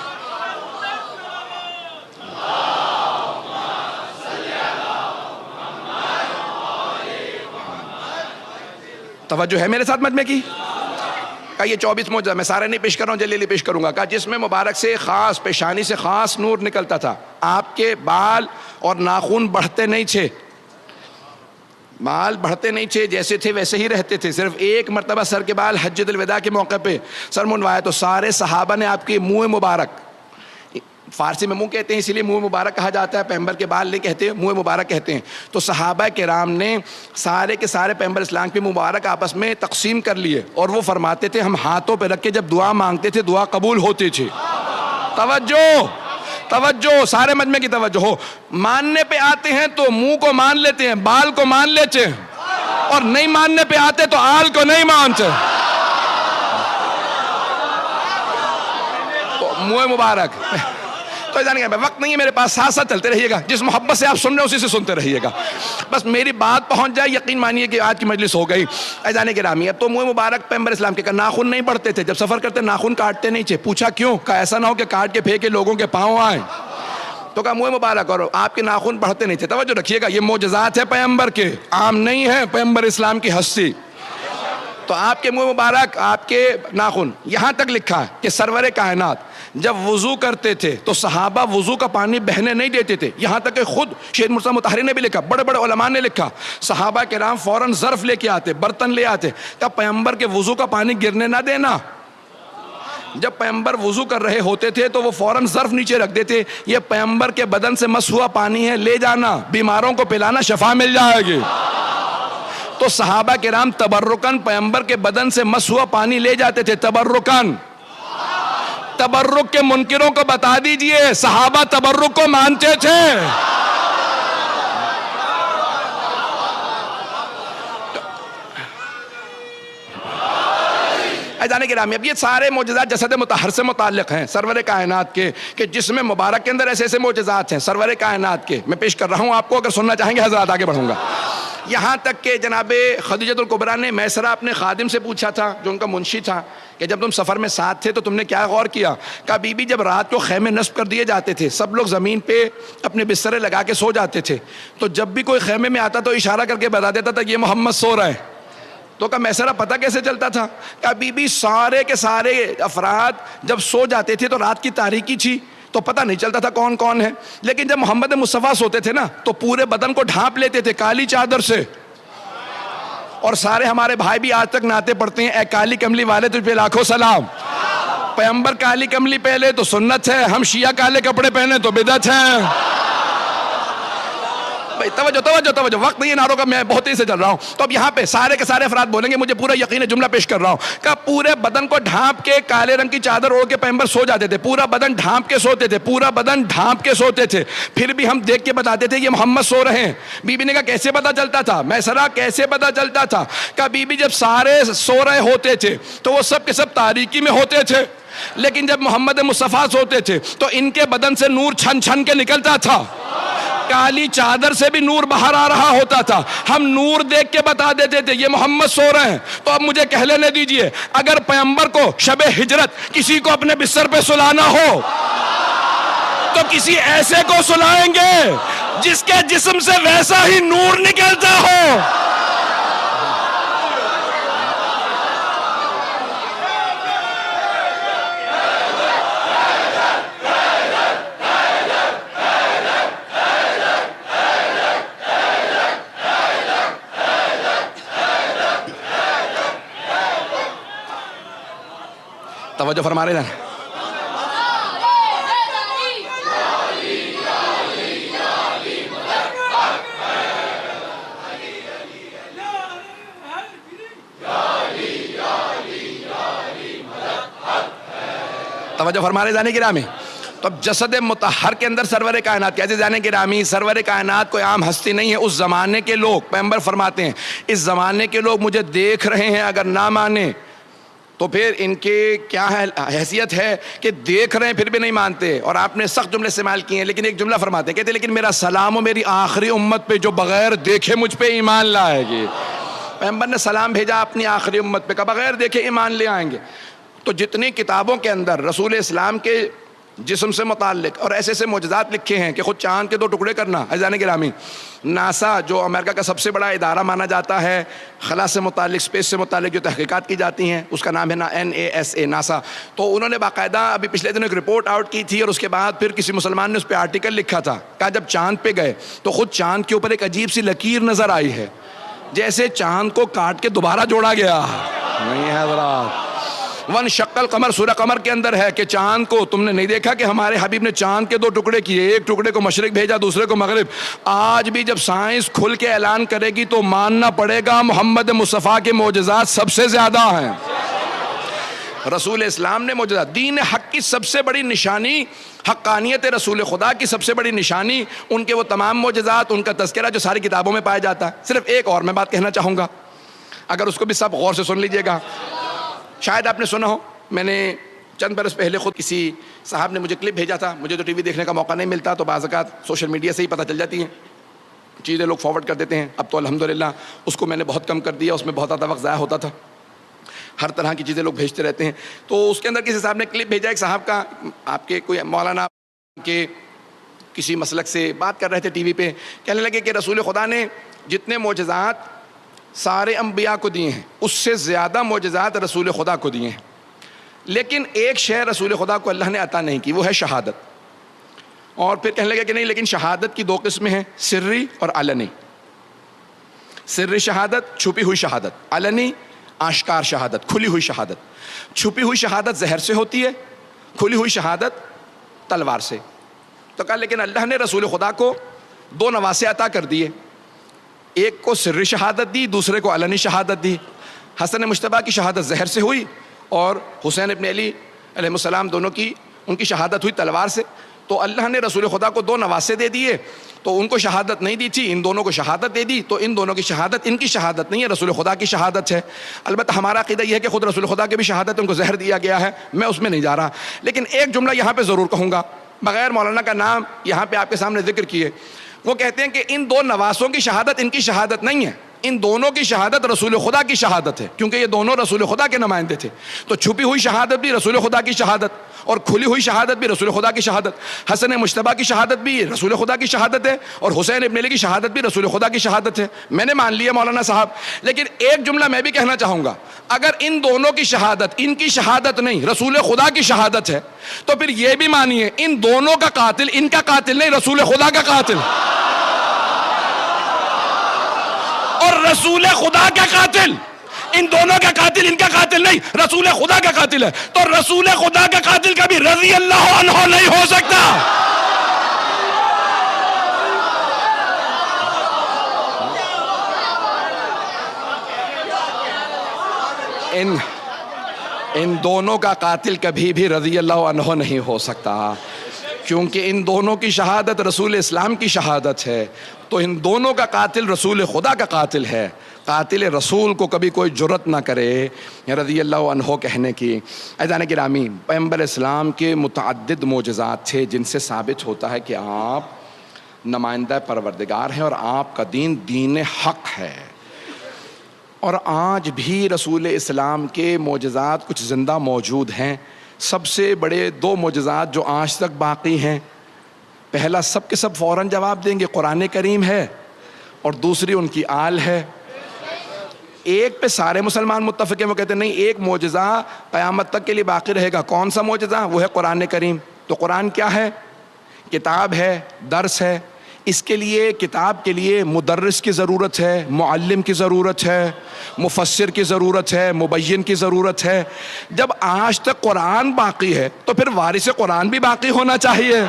توجہ ہے میرے ساتھ مجمع کی؟ کہا یہ 24 معجزہ میں سارے نہیں پیش کر رہا ہوں، جلدی پیش کروں گا۔ کہا جسم مبارک سے خاص پیشانی سے خاص نور نکلتا تھا، آپ کے بال اور ناخن بڑھتے نہیں تھے، بال بڑھتے نہیں تھے، جیسے تھے ویسے ہی رہتے تھے۔ صرف ایک مرتبہ سر کے بال حجۃ الوداع کے موقع پہ سر منڈوایا تو سارے صحابہ نے آپ کے منہ مبارک، فارسی میں منہ کہتے ہیں اسی لیے منہ مبارک کہا جاتا ہے، پیغمبر کے بال نہیں کہتے، منہ مبارک کہتے ہیں، تو صحابہ کرام نے سارے کے سارے پیغمبر اسلام کے مبارک آپس میں تقسیم کر لیے، اور وہ فرماتے تھے ہم ہاتھوں پہ رکھ کے جب دعا مانگتے تھے دعا قبول ہوتی تھی۔ توجہ سارے مجمع کی توجہ ہو، ماننے پہ آتے ہیں تو منہ کو مان لیتے ہیں، بال کو مان لیتے ہیں، اور نہیں ماننے پہ آتے تو آل کو نہیں مانتے، تو منہ مبارک۔ تو جانے گا وقت نہیں ہے میرے پاس، ساتھ ساتھ چلتے رہیے گا، جس محبت سے آپ سن رہے ہیں اسی سے سنتے رہیے گا، بس میری بات پہنچ جائے یقین مانیے کہ آج کی مجلس ہو گئی۔ جانے گرامی اب تو منہ مبارک پیغمبر اسلام کے ناخن نہیں بڑھتے تھے، جب سفر کرتے ناخن کاٹتے نہیں تھے، پوچھا کیوں؟ کہا ایسا نہ ہو کہ کاٹ کے پھینکے لوگوں کے پاؤں آئیں، تو کہا منہ مبارک، اور آپ کے ناخن بڑھتے نہیں تھے۔ توجہ رکھیے گا یہ معجزات ہے پیغمبر کے، عام نہیں ہے، پیغمبر اسلام کی ہستی۔ تو آپ کے منہ مبارک، آپ کے ناخن، یہاں تک لکھا ہے کہ سرور کائنات جب وضو کرتے تھے تو صحابہ وضو کا پانی بہنے نہیں دیتے تھے، یہاں تک کہ خود شیخ مرتضیٰ مطہری نے بھی لکھا، بڑے بڑے علماء نے لکھا، صحابہ کرام فوراً ظرف لے کے آتے، برتن لے آتے، کہ پیغمبر کے وضو کا پانی گرنے نہ دینا۔ جب پیغمبر وضو کر رہے ہوتے تھے تو وہ فوراً ظرف نیچے رکھ دیتے، یہ پیغمبر کے بدن سے مس ہوا پانی ہے، لے جانا، بیماروں کو پلانا، شفا مل جائے گی۔ تو صحابہ کرام تبرکن پیغمبر کے بدن سے مس ہوا پانی لے جاتے تھے، تبرکن۔ تبرک کے منکروں کو بتا دیجئے صحابہ تبرک کو مانتے تھے۔ جانے گرامی اب یہ سارے معجزات جسد مطہر سے متعلق ہیں، سرور کائنات کے، کہ جسم مبارک کے اندر ایسے ایسے معجزات ہیں سرور کائنات کے، میں پیش کر رہا ہوں آپ کو، اگر سننا چاہیں گے حضرات آگے بڑھوں گا۔ یہاں تک کہ جناب خدیجۃ الکبریٰ نے میسرہ اپنے خادم سے پوچھا تھا جو ان کا منشی تھا کہ جب تم سفر میں ساتھ تھے تو تم نے کیا غور کیا؟ کہا بی بی جب رات کو خیمے نصب کر دیے جاتے تھے سب لوگ زمین پہ اپنے بسترے لگا کے سو جاتے تھے، تو جب بھی کوئی خیمے میں آتا تو اشارہ کر کے بتا دیتا تھا یہ محمد سو رہا ہے، تو کہا میسرہ پتہ کیسے چلتا تھا؟ کہا بی بی سارے کے سارے افراد جب سو جاتے تھے تو رات کی تاریکی تھی تو پتہ نہیں چلتا تھا کون کون ہے، لیکن جب محمد مصطفیٰ سوتے تھے نا تو پورے بدن کو ڈھانپ لیتے تھے کالی چادر سے، اور سارے ہمارے بھائی بھی آج تک نعتیں پڑھتے ہیں، اے کالی کملی والے تجھ پہ لاکھوں سلام۔ پیغمبر کالی کملی پہلے تو سنت ہے، ہم شیعہ کالے کپڑے پہنے تو بدعت ہے۔ توجہ وقت نہیں ہے نعروں کا، میں بہت ہی سے چل رہا ہوں، تو اب یہاں پہ سارے کے سارے افراد بولیں گے، مجھے پورا یقین ہے، جملہ پیش کر رہا ہوں کہ پورے بدن کو ڈھانپ کے کالے رنگ کی چادر اوڑھ کے پیغمبر سو جاتے تھے، پورا بدن ڈھانپ کے سوتے تھے، پورا بدن ڈھانپ کے سوتے تھے، پھر بھی ہم دیکھ کے بتاتے تھے یہ محمد سو رہے ہیں۔ بی بی نے کہا کیسے پتا چلتا تھا؟ میسرہ کیسے پتا چلتا تھا؟ کہ بی بی جب سارے سو رہے ہوتے تھے تو وہ سب کے سب تاریکی میں ہوتے تھے، لیکن جب محمد مصطفیٰ سوتے تھے تو ان کے بدن سے نور چھن چھن کے نکلتا تھا، کالی چادر سے بھی نور باہر آ رہا ہوتا تھا، ہم نور دیکھ کے بتا دیتے تھے یہ محمد سو رہے ہیں۔ تو اب مجھے کہہ لینے دیجئے، اگر پیغمبر کو شب ہجرت کسی کو اپنے بستر پہ سلانا ہو تو کسی ایسے کو سلائیں گے جس کے جسم سے ویسا ہی نور نکلتا ہو۔ توجہ فرما رہے ہیں؟ توجہ فرما رہے جانے گرامی؟ تو اب جسد مطہر کے اندر سرور کائنات، کیسے جانے گرامی؟ سرور کائنات کوئی عام ہستی نہیں ہے، اس زمانے کے لوگ، پیغمبر فرماتے ہیں اس زمانے کے لوگ مجھے دیکھ رہے ہیں، اگر نہ مانے تو پھر ان کی کیا حیثیت ہے کہ دیکھ رہے ہیں پھر بھی نہیں مانتے۔ اور آپ نے سخت جملے استعمال کیے ہیں، لیکن ایک جملہ فرماتے ہیں، کہتے ہیں لیکن میرا سلام ہو میری آخری امت پہ جو بغیر دیکھے مجھ پہ ایمان لائے گی۔ پیغمبر نے سلام بھیجا اپنی آخری امت پہ کہ بغیر دیکھے ایمان لے آئیں گے۔ تو جتنی کتابوں کے اندر رسول اسلام کے جسم سے متعلق اور ایسے ایسے معجزات لکھے ہیں کہ خود چاند کے 2 ٹکڑے کرنا، عزیزان گرامی، ناسا جو امریکہ کا سب سے بڑا ادارہ مانا جاتا ہے خلا سے متعلق، اسپیس سے متعلق جو تحقیقات کی جاتی ہیں، اس کا نام ہے NASA، ناسا، تو انہوں نے باقاعدہ ابھی پچھلے دنوں ایک رپورٹ آؤٹ کی تھی، اور اس کے بعد پھر کسی مسلمان نے اس پہ آرٹیکل لکھا تھا، کہا جب چاند پہ گئے تو خود چاند کے اوپر ایک عجیب سی لکیر نظر آئی ہے، جیسے چاند کو کاٹ کے دوبارہ جوڑا گیا نہیں ہے حضرات۔ ون شقل قمر، سورہ قمر کے اندر ہے کہ چاند کو تم نے نہیں دیکھا کہ ہمارے حبیب نے چاند کے 2 ٹکڑے کیے، ایک ٹکڑے کو مشرق بھیجا، دوسرے کو مغرب۔ آج بھی جب سائنس کھل کے اعلان کرے گی تو ماننا پڑے گا محمد مصطفیٰ کے معجزات سب سے زیادہ ہیں۔ رسول اسلام نے معجزات، دین حق کی سب سے بڑی نشانی، حقانیت رسول خدا کی سب سے بڑی نشانی ان کے وہ تمام معجزات، ان کا تذکرہ جو ساری کتابوں میں پایا جاتا ہے۔ صرف ایک اور میں بات کہنا چاہوں گا، اگر اس کو بھی سب غور سے سن لیجئے گا۔ شاید آپ نے سنا ہو، میں نے چند برس پہلے خود کسی صاحب نے مجھے کلپ بھیجا تھا، مجھے تو ٹی وی دیکھنے کا موقع نہیں ملتا، تو بعض اوقات سوشل میڈیا سے ہی پتہ چل جاتی ہیں چیزیں، لوگ فارورڈ کر دیتے ہیں۔ اب تو الحمدللہ اس کو میں نے بہت کم کر دیا، اس میں بہت زیادہ وقت ضائع ہوتا تھا، ہر طرح کی چیزیں لوگ بھیجتے رہتے ہیں۔ تو اس کے اندر کسی صاحب نے کلپ بھیجا، ایک صاحب کا، آپ کے کوئی مولانا کے کسی مسلک سے بات کر رہے تھے ٹی وی پہ، کہنے لگے کہ رسول خدا نے جتنے معجزات سارے انبیاء کو دیے ہیں اس سے زیادہ معجزات رسول خدا کو دیے ہیں، لیکن ایک شے رسول خدا کو اللہ نے عطا نہیں کی، وہ ہے شہادت۔ اور پھر کہنے لگے کہ نہیں، لیکن شہادت کی 2 قسمیں ہیں، سری اور علنی۔ سری شہادت، چھپی ہوئی شہادت، علنی آشکار شہادت، کھلی ہوئی شہادت۔ چھپی ہوئی شہادت زہر سے ہوتی ہے، کھلی ہوئی شہادت تلوار سے۔ تو کہا لیکن اللہ نے رسول خدا کو 2 نواسے عطا کر دیے، ایک کو سری شہادت دی، دوسرے کو علنی شہادت دی۔ حسن مجتبیٰ کی شہادت زہر سے ہوئی، اور حسین ابن علی علیہ السلام دونوں کی ان کی شہادت ہوئی تلوار سے۔ تو اللہ نے رسول خدا کو 2 نواسے دے دیے، تو ان کو شہادت نہیں دی تھی، ان دونوں کو شہادت دے دی، تو ان دونوں کی شہادت ان کی شہادت نہیں ہے، رسول خدا کی شہادت ہے۔ البتہ ہمارا عقیدہ یہ ہے کہ خود رسول خدا کی بھی شہادت، ان کو زہر دیا گیا ہے، میں اس میں نہیں جا رہا، لیکن ایک جملہ یہاں پہ ضرور کہوں گا، بغیر مولانا کا نام یہاں پہ آپ کے سامنے ذکر کیے۔ وہ کہتے ہیں کہ ان 2 نواسوں کی شہادت ان کی شہادت نہیں ہے، ان دونوں کی شہادت رسول خدا کی شہادت ہے، کیونکہ یہ دونوں رسول خدا کے نمائندے تھے۔ تو چھپی ہوئی شہادت بھی رسول خدا کی شہادت، اور کھلی ہوئی شہادت بھی رسول خدا کی شہادت۔ حسن مجتبیٰ کی شہادت بھی رسول خدا کی شہادت ہے، اور حسین ابن علی کی شہادت بھی رسول خدا کی شہادت ہے۔ میں نے مان لیا مولانا صاحب، لیکن ایک جملہ میں بھی کہنا چاہوں گا، اگر ان دونوں کی شہادت ان کی شہادت نہیں، رسول خدا کی شہادت ہے، تو پھر یہ بھی مانیے ان دونوں کا قاتل ان کا قاتل نہیں، رسول خدا کا قاتل، اور رسول خدا کا قاتل ان دونوں کا قاتل ان کا قاتل نہیں، رسول خدا کا قاتل ہے۔ تو رسول خدا کا قاتل کبھی رضی اللہ عنہ نہیں ہو سکتا۔ ان دونوں کا قاتل کبھی بھی رضی اللہ عنہ نہیں ہو سکتا، کیونکہ ان دونوں کی شہادت رسول اسلام کی شہادت ہے، تو ان دونوں کا قاتل رسول خدا کا قاتل ہے۔ قاتل رسول کو کبھی کوئی جرت نہ کرے رضی اللہ عنہ کہنے کی۔ عزیزان گرامی، پیغمبر اسلام کے متعدد معجزات تھے جن سے ثابت ہوتا ہے کہ آپ نمائندہ پروردگار ہیں، اور آپ کا دین دین حق ہے۔ اور آج بھی رسول اسلام کے معجزات کچھ زندہ موجود ہیں۔ سب سے بڑے 2 معجزات جو آج تک باقی ہیں، پہلا سب کے سب فوراً جواب دیں گے، قرآن کریم ہے، اور دوسری ان کی آل ہے۔ ایک پہ سارے مسلمان متفق ہیں، وہ کہتے ہیں نہیں، ایک معجزہ قیامت تک کے لیے باقی رہے گا۔ کون سا معجزہ؟ وہ ہے قرآن کریم۔ تو قرآن کیا ہے؟ کتاب ہے، درس ہے۔ اس کے لیے، کتاب کے لیے مدرس کی ضرورت ہے، معلم کی ضرورت ہے، مفسر کی ضرورت ہے، مبین کی ضرورت ہے۔ جب آج تک قرآن باقی ہے تو پھر وارث قرآن بھی باقی ہونا چاہیے۔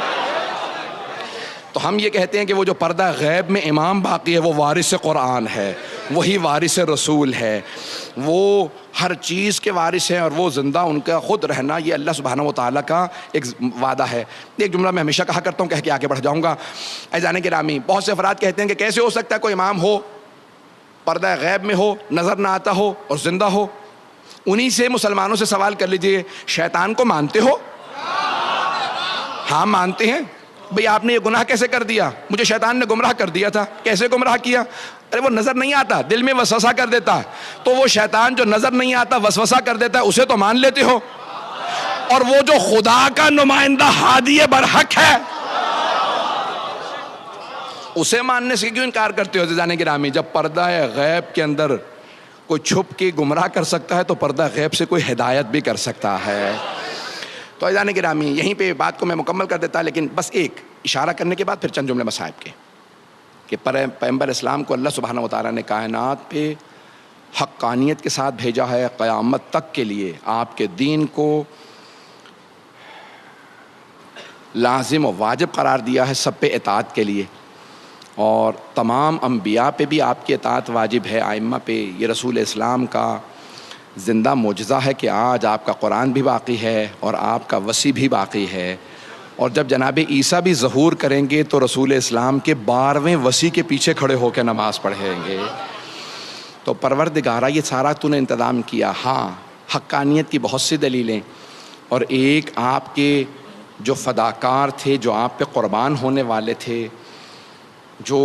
تو ہم یہ کہتے ہیں کہ وہ جو پردہ غیب میں امام باقی ہے وہ وارث قرآن ہے، وہی وارث رسول ہے، وہ ہر چیز کے وارث ہیں، اور وہ زندہ ان کا خود رہنا یہ اللہ سبحانہ و تعالیٰ کا ایک وعدہ ہے۔ ایک جملہ میں ہمیشہ کہا کرتا ہوں، کہہ کے آگے بڑھ جاؤں گا۔ عزیزان گرامی، بہت سے افراد کہتے ہیں کہ کیسے ہو سکتا ہے کوئی امام ہو، پردہ غیب میں ہو، نظر نہ آتا ہو اور زندہ ہو؟ انہی سے مسلمانوں سے سوال کر لیجئے، شیطان کو مانتے ہو؟ ہاں مانتے ہیں۔ بھئی آپ نے یہ گناہ کیسے کر دیا؟ مجھے شیطان نے گمراہ کر دیا تھا۔ کیسے گمراہ کیا؟ ارے وہ نظر نہیں آتا، دل میں وسوسہ کر دیتا ہے، تو وہ شیطان جو نظر نہیں آتا وسوسہ کر دیتا ہے، اسے تو مان لیتے ہو؟ اور وہ جو خدا کا نمائندہ ہادی برحق ہے اسے ماننے سے کیوں انکار کرتے ہو عزیزان گرامی؟ جب پردہ غیب کے اندر کوئی چھپ کے گمراہ کر سکتا ہے تو پردہ غیب سے کوئی ہدایت بھی کر سکتا ہے۔ تو عزیزان گرامی یہیں پہ بات کو میں مکمل کر دیتا، لیکن بس ایک اشارہ کرنے کے بعد پھر چند جملے مصائب کے، کہ پیغمبر اسلام کو اللہ سبحانہ وتعالیٰ نے کائنات پہ حقانیت کے ساتھ بھیجا ہے، قیامت تک کے لیے آپ کے دین کو لازم و واجب قرار دیا ہے سب پہ اطاعت کے لیے، اور تمام انبیاء پہ بھی آپ کی اطاعت واجب ہے، ائمہ پہ۔ یہ رسول اسلام کا زندہ معجزہ ہے کہ آج آپ کا قرآن بھی باقی ہے اور آپ کا وصی بھی باقی ہے، اور جب جناب عیسیٰ بھی ظہور کریں گے تو رسول اسلام کے 12ویں وصی کے پیچھے کھڑے ہو کے نماز پڑھیں گے۔ تو پروردگارہ یہ سارا تو نے انتظام کیا۔ ہاں حقانیت کی بہت سی دلیلیں، اور ایک آپ کے جو فداکار تھے، جو آپ پہ قربان ہونے والے تھے، جو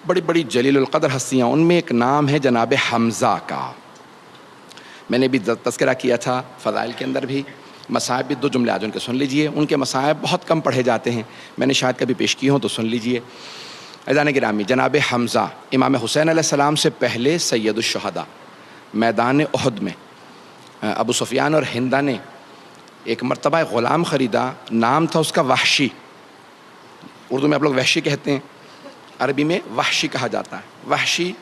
بڑی بڑی جلیل القدر ہستیاں، ان میں ایک نام ہے جناب حمزہ کا۔ میں نے بھی تذکرہ کیا تھا فضائل کے اندر بھی۔ مصائب بھی 2 جملے آج ان کے سن لیجئے، ان کے مصائب بہت کم پڑھے جاتے ہیں، میں نے شاید کبھی پیش کی ہوں تو سن لیجئے۔ عزیزان گرامی جناب حمزہ امام حسین علیہ السلام سے پہلے سید الشہداء، میدان احد میں ابو سفیان اور ہندہ نے ایک مرتبہ غلام خریدا، نام تھا اس کا وحشی، اردو میں آپ لوگ وحشی کہتے ہیں، عربی میں وحشی کہا جاتا ہے۔ وحشی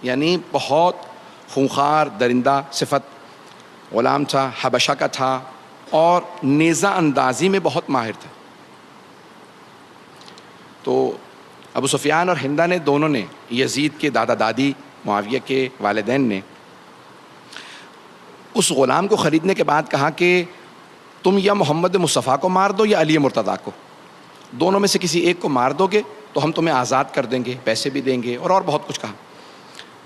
یعنی بہت خونخوار درندہ صفت غلام تھا، حبشہ کا تھا، اور نیزہ اندازی میں بہت ماہر تھا۔ تو ابو سفیان اور ہندہ نے دونوں نے، یزید کے دادا دادی معاویہ کے والدین نے، اس غلام کو خریدنے کے بعد کہا کہ تم یا محمد مصطفیٰ کو مار دو یا علی مرتضیٰ کو، دونوں میں سے کسی ایک کو مار دو گے تو ہم تمہیں آزاد کر دیں گے، پیسے بھی دیں گے، اور بہت کچھ کہا۔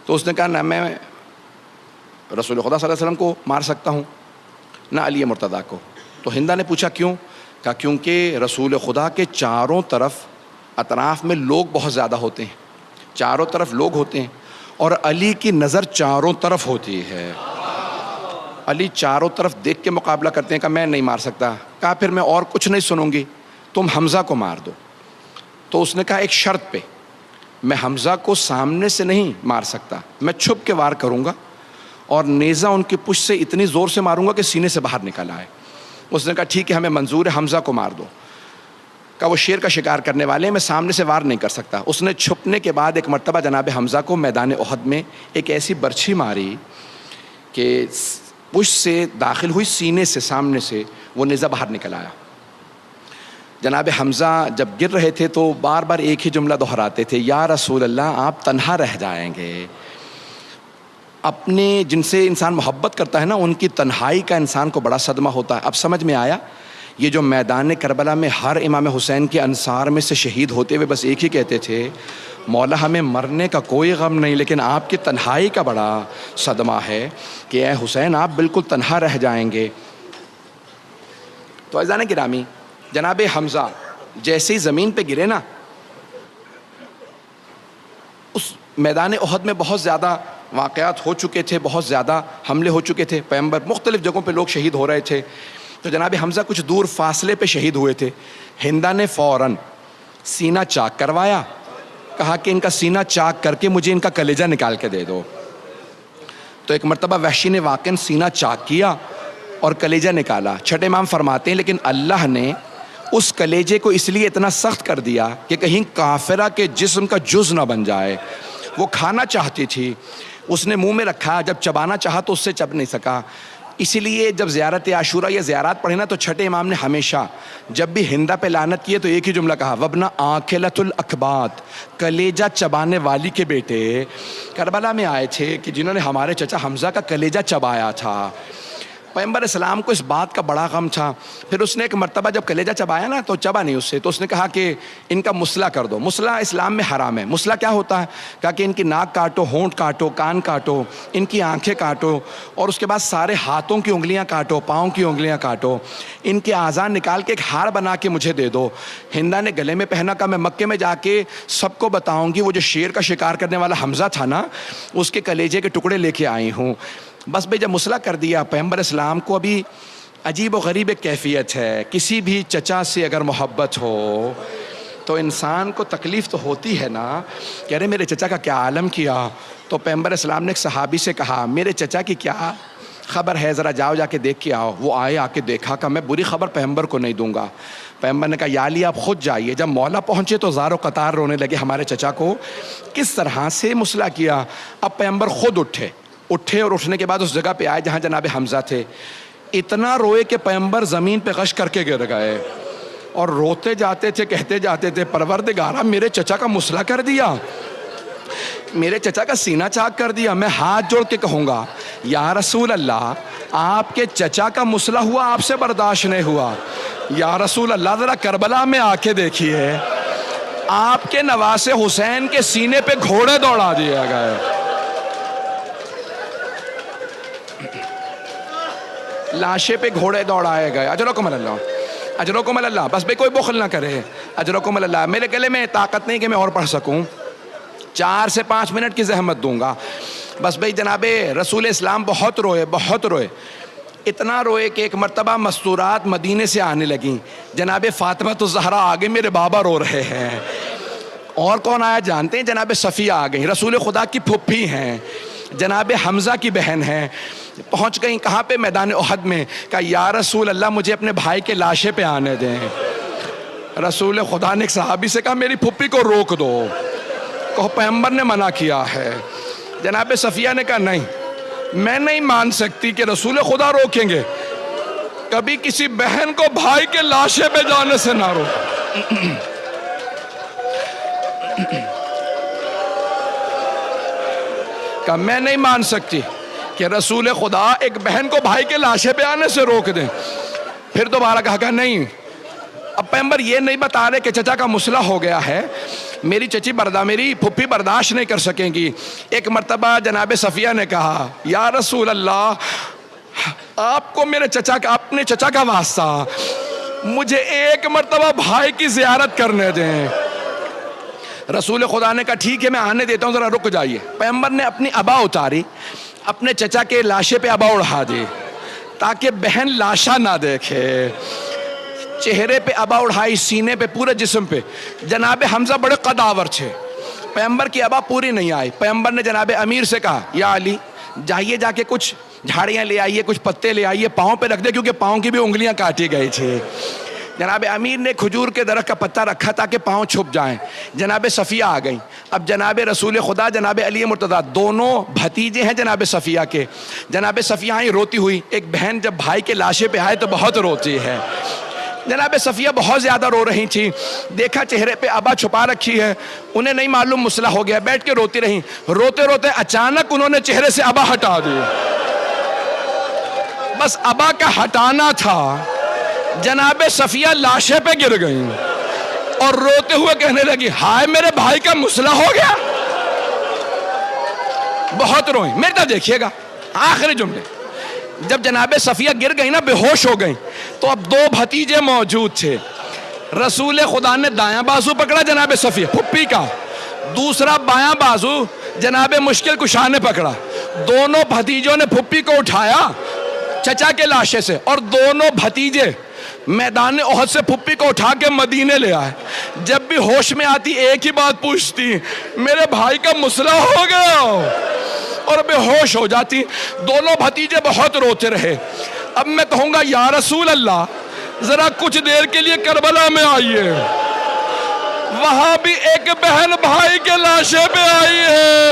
تو اس نے کہا نہ میں رسول خدا صلی اللہ علیہ وسلم کو مار سکتا ہوں، نہ علی مرتضیٰ کو۔ تو ہندہ نے پوچھا کیوں؟ کہا کیونکہ رسول خدا کے چاروں طرف اطراف میں لوگ بہت زیادہ ہوتے ہیں، چاروں طرف لوگ ہوتے ہیں، اور علی کی نظر چاروں طرف ہوتی ہے، علی چاروں طرف دیکھ کے مقابلہ کرتے ہیں۔ کہا میں نہیں مار سکتا۔ کہا پھر میں اور کچھ نہیں سنوں گی، تم حمزہ کو مار دو۔ تو اس نے کہا ایک شرط پہ، میں حمزہ کو سامنے سے نہیں مار سکتا، میں چھپ کے وار کروں گا، اور نیزہ ان کی پشت سے اتنی زور سے ماروں گا کہ سینے سے باہر نکل آئے۔ اس نے کہا ٹھیک ہے ہمیں منظور ہے، حمزہ کو مار دو۔ کہا وہ شیر کا شکار کرنے والے ہیں، میں سامنے سے وار نہیں کر سکتا۔ اس نے چھپنے کے بعد ایک مرتبہ جناب حمزہ کو میدان احد میں ایک ایسی برچھی ماری کہ پشت سے داخل ہوئی، سینے سے سامنے سے وہ نیزہ باہر نکل آیا۔ جناب حمزہ جب گر رہے تھے تو بار بار ایک ہی جملہ دہراتے تھے، یا رسول اللہ آپ تنہا رہ جائیں گے۔ اپنے جن سے انسان محبت کرتا ہے نا، ان کی تنہائی کا انسان کو بڑا صدمہ ہوتا ہے۔ اب سمجھ میں آیا، یہ جو میدان کربلا میں ہر امام حسین کے انصار میں سے شہید ہوتے ہوئے بس ایک ہی کہتے تھے، مولا ہمیں مرنے کا کوئی غم نہیں، لیکن آپ کی تنہائی کا بڑا صدمہ ہے کہ اے حسین آپ بالکل تنہا رہ جائیں گے۔ تو عزیزان گرامی جناب حمزہ جیسے ہی زمین پہ گرے نا، اس میدان احد میں بہت زیادہ واقعات ہو چکے تھے، بہت زیادہ حملے ہو چکے تھے، پیغمبر مختلف جگہوں پہ لوگ شہید ہو رہے تھے۔ تو جناب حمزہ کچھ دور فاصلے پہ شہید ہوئے تھے۔ ہندہ نے فوراً سینہ چاک کروایا، کہا کہ ان کا سینہ چاک کر کے مجھے ان کا کلیجہ نکال کے دے دو۔ تو ایک مرتبہ وحشی نے واقعاً سینہ چاک کیا اور کلیجہ نکالا۔ چھٹے امام فرماتے ہیں لیکن اللہ نے اس کلیجے کو اس لیے اتنا سخت کر دیا کہ کہیں کافرہ کے جسم کا جز نہ بن جائے۔ وہ کھانا چاہتی تھی، اس نے منہ میں رکھا، جب چبانا چاہا تو اس سے چب نہیں سکا۔ اسی لیے جب زیارت عاشورہ یا زیارات پڑھے نا تو چھٹے امام نے ہمیشہ جب بھی ہندہ پہ لعنت کیے تو ایک ہی جملہ کہا، وَبْنَ آکِلَةُ الْأَكْبَاتِ، کلیجہ چبانے والی کے بیٹے۔ کربلا میں آئے تھے کہ جنہوں نے ہمارے چچا حمزہ کا کلیجہ چبایا تھا۔ پیغمبر اسلام کو اس بات کا بڑا غم تھا۔ پھر اس نے ایک مرتبہ جب کلیجہ چبایا نا تو چبا نہیں اس سے، تو اس نے کہا کہ ان کا مسئلہ کر دو۔ مسئلہ اسلام میں حرام ہے۔ مسئلہ کیا ہوتا ہے؟ کہا کہ ان کی ناک کاٹو، ہونٹ کاٹو، کان کاٹو، ان کی آنکھیں کاٹو، اور اس کے بعد سارے ہاتھوں کی انگلیاں کاٹو، پاؤں کی انگلیاں کاٹو، ان کے اعضاء نکال کے ایک ہار بنا کے مجھے دے دو۔ ہندہ نے گلے میں پہنا، کہا میں مکے میں جا کے سب کو بتاؤں گی وہ جو شیر کا شکار کرنے والا حمزہ تھا نا، اس کے کلیجے کے ٹکڑے لے کے آئی ہوں۔ بس بھائی جب مسئلہ کر دیا، پیغمبر اسلام کو ابھی عجیب و غریب ایک کیفیت ہے. کسی بھی چچا سے اگر محبت ہو تو انسان کو تکلیف تو ہوتی ہے نا کہ ارے میرے چچا کا کیا عالم کیا. تو پیغمبر اسلام نے ایک صحابی سے کہا میرے چچا کی کیا خبر ہے، ذرا جاؤ جا کے دیکھ کے آؤ. وہ آئے، آ کے دیکھا کہ میں بری خبر پیغمبر کو نہیں دوں گا. پیغمبر نے کہا یا علی آپ خود جائیے. جب مولا پہنچے تو زار و قطار رونے لگے ہمارے چچا کو کس طرح سے مصلح کیا. اب پیغمبر خود اٹھے اور اٹھنے کے بعد اس جگہ پہ آئے جہاں جناب حمزہ تھے. اتنا روئے کہ پیغمبر زمین پہ غش کر کے گر گئے اور روتے جاتے تھے، کہتے جاتے تھے پروردگارا میرے چچا کا مصلح کر دیا، میرے چچا کا سینہ چاک کر دیا. میں ہاتھ جوڑ کے کہوں گا یا رسول اللہ آپ کے چچا کا مصلح ہوا، آپ سے برداشت نہیں ہوا. یا رسول اللہ ذرا کربلا میں آ کے دیکھیے آپ کے نواسے حسین کے سینے پہ گھوڑے دوڑا دیے گئے. لاشے پہ گھوڑے دوڑائے گئے. اجرکم اللہ، اجرکم اللہ. بس بھائی کوئی بخل نہ کرے. اجرکم اللہ. میرے گلے میں طاقت نہیں کہ میں اور پڑھ سکوں، 4 سے 5 منٹ کی زحمت دوں گا. بس بھائی جناب رسول اسلام بہت روئے. اتنا روئے کہ ایک مرتبہ مستورات مدینے سے آنے لگیں. جناب فاطمہ الزہرا آگے میرے بابا رو رہے ہیں. اور کون آیا جانتے ہیں؟ جناب صفیہ آ گئی، رسول خدا کی پھپھی ہیں، جناب حمزہ کی بہن ہیں. پہنچ گئیں کہاں پہ؟ میدان احد میں. کہا یا رسول اللہ مجھے اپنے بھائی کے لاشے پہ آنے دیں. رسول خدا نے ایک صحابی سے کہا میری پھپھی کو روک دو، کہو پیغمبر نے منع کیا ہے. جناب صفیہ نے کہا نہیں، میں نہیں مان سکتی کہ رسول خدا روکیں گے. کبھی کسی بہن کو بھائی کے لاشے پہ جانے سے نہ رو. کہ میں نہیں مان سکتی کہ رسول خدا ایک بہن کو بھائی کے لاشے پہ آنے سے روک دیں. پھر دوبارہ کہا نہیں. اب پیغمبر یہ نہیں بتا رہے کہ چچا کا مصلح ہو گیا ہے، میری میری پھپھی برداشت نہیں کر سکیں گی. ایک مرتبہ جناب صفیہ نے کہا یا رسول اللہ آپ کو میرے چچا کا، اپنے چچا کا واسطہ، مجھے ایک مرتبہ بھائی کی زیارت کرنے دیں. رسول خدا نے کہا ٹھیک ہے میں آنے دیتا ہوں، ذرا رک جائیے. پیغمبر نے اپنی ابا اتاری، اپنے چچا کے لاشے پہ ابا اڑا دی تاکہ بہن لاشا نہ دیکھے. چہرے پہ ابا اڑھائی، سینے پہ، پورے جسم پہ. جناب حمزہ بڑے قداور تھے، پیغمبر کی ابا پوری نہیں آئی. پیغمبر نے جناب امیر سے کہا یا علی جائیے جا کے کچھ جھاڑیاں لے آئیے، کچھ پتے لے آئیے، پاؤں پہ رکھ دے کیونکہ پاؤں کی بھی انگلیاں کاٹی گئی تھی. جناب امیر نے کھجور کے درخت کا پتا رکھا تاکہ پاؤں چھپ جائیں. جناب صفیہ آ گئیں. اب جناب رسول خدا جناب علی مرتضیٰ دونوں بھتیجے ہیں جناب صفیہ کے. جناب صفیہ آئی روتی ہوئی. ایک بہن جب بھائی کے لاشے پہ آئے تو بہت روتی ہے. جناب صفیہ بہت زیادہ رو رہی تھی. دیکھا چہرے پہ ابا چھپا رکھی ہے، انہیں نہیں معلوم مصلح ہو گیا، بیٹھ کے روتی رہی. روتے روتے اچانک انہوں نے چہرے سے ابا ہٹا دی. بس ابا کا ہٹانا تھا. جناب صفیہ لاشے پہ گر گئیں اور روتے ہوئے کہنے لگی ہائے میرے بھائی کا مصلح ہو گیا. بہت روئیں. میرے طرف دیکھیے گا آخری جملے. جب جناب صفیہ گر گئی نا، بے ہوش ہو گئیں، تو اب 2 بھتیجے موجود تھے. رسول خدا نے دایاں بازو پکڑا جناب صفیہ پھپھی کا، دوسرا بایاں بازو جناب مشکل کشا نے پکڑا. دونوں بھتیجوں نے پھپھی کو اٹھایا چچا کے لاشے سے، اور دونوں بھتیجے میدان احد سے پھپھی کو اٹھا کے مدینے لے آئے. جب بھی ہوش میں آتی ایک ہی بات پوچھتی میرے بھائی کا مصلح ہو گیا، اور بے ہوش ہو جاتی. دونوں بھتیجے بہت روتے رہے. اب میں کہوں گا یا رسول اللہ ذرا کچھ دیر کے لیے کربلا میں آئیے، وہاں بھی ایک بہن بھائی کے لاشے پہ آئی ہے.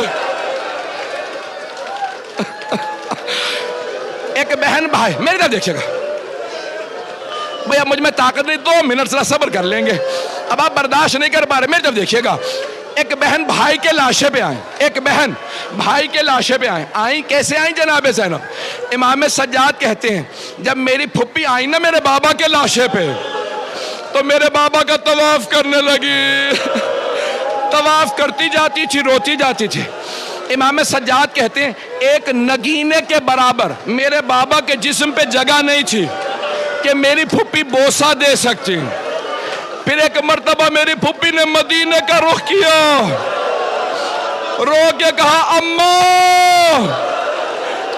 ایک بہن بھائی. میری طرف دیکھیے گا بھئی، اب مجھ میں طاقت نہیں، 2 منٹ ذرا صبر کر لیں گے. اب آپ برداشت نہیں کر پا رہے. میری طرف دیکھیے گا. ایک بہن بھائی کے لاشے پہ آئیں. ایک بہن بھائی کے لاشے پہ آئیں. کیسے آئیں جناب زینب؟ امام سجاد کہتے ہیں جب میری پھپھی آئی نا میرے بابا کے لاشے پہ، تو میرے بابا کا طواف کرنے لگی. طواف کرتی جاتی تھی، روتی جاتی تھی. امام سجاد کہتے ہیں ایک نگینے کے برابر میرے بابا کے جسم پہ جگہ نہیں تھی کہ میری پھپھی بوسہ دے سکتی. پھر ایک مرتبہ میری پھپھی نے مدینے کا رخ کیا، رو کے کہا اماں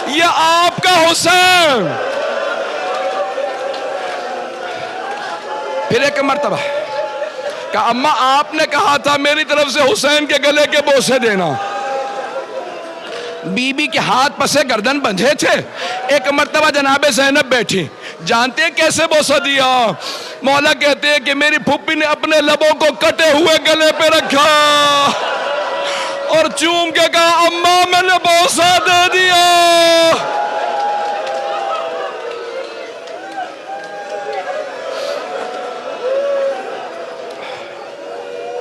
یہ آپ کا حسین. پھر ایک مرتبہ کہا اماں آپ نے کہا تھا میری طرف سے حسین کے گلے کے بوسے دینا. بی بی کے ہاتھ پسے گردن بندھے تھے. ایک مرتبہ جناب زینب بیٹھی, جانتے کیسے بوسہ دیا؟ مولا کہتے ہیں کہ میری پھوپھی نے اپنے لبوں کو کٹے ہوئے گلے پہ رکھا اور چوم کے کہا اماں میں نے بوسہ دے دیا.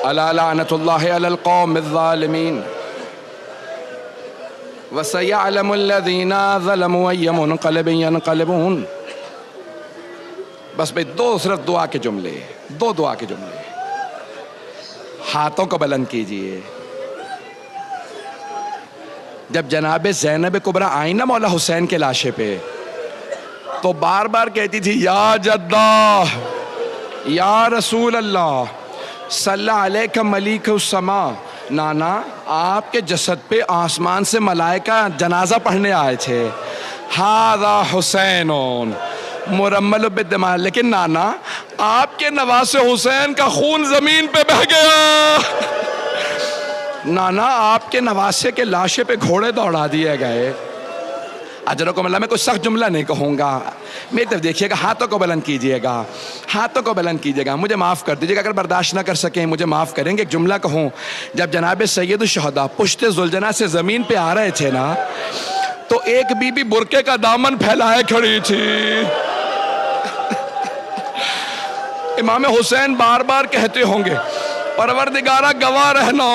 الا لعنت اللہ علی القوم الظالمین وَسَيَعْلَمُ الَّذِينَ ظَلَمُوا أَيَّ مُنْقَلِبٍ يَنْقَلِبُونَ. بس بھئی دو صرف دعا کے جملے, دو دعا کے جملے. ہاتھوں کو بلند کیجئے. جب جناب زینب کبریٰ آئیں نا مولا حسین کے لاشے پہ, تو بار بار کہتی تھی یا جدہ یا رسول اللہ صلی علیکہ ملیک السما. نانا آپ کے جسد پہ آسمان سے ملائکہ جنازہ پڑھنے آئے تھے. ہاذا حسینون مرمل بالدماء. لیکن نانا آپ کے نواسے حسین کا خون زمین پہ بہہ گیا. نانا آپ کے نواسے کے لاشے پہ گھوڑے دوڑا دیے گئے. اجرکم اللہ, میں کوئی سخت جملہ نہیں کہوں گا, میری طرف دیکھیے گا, ہاتھوں کو بلند کیجئے گا, ہاتھوں کو بلند کیجئے گا. مجھے معاف کر دیجئے گا, اگر برداشت نہ کر سکیں مجھے معاف کریں گے. ایک جملہ کہوں, جب جناب سید الشہداء پشت ذوالجناح سے زمین پہ آ رہے تھے نا, تو ایک بی بی برقعے کا دامن پھیلائے کھڑی تھی. امام حسین بار بار کہتے ہوں گے پروردگارہ گواہ رہنا,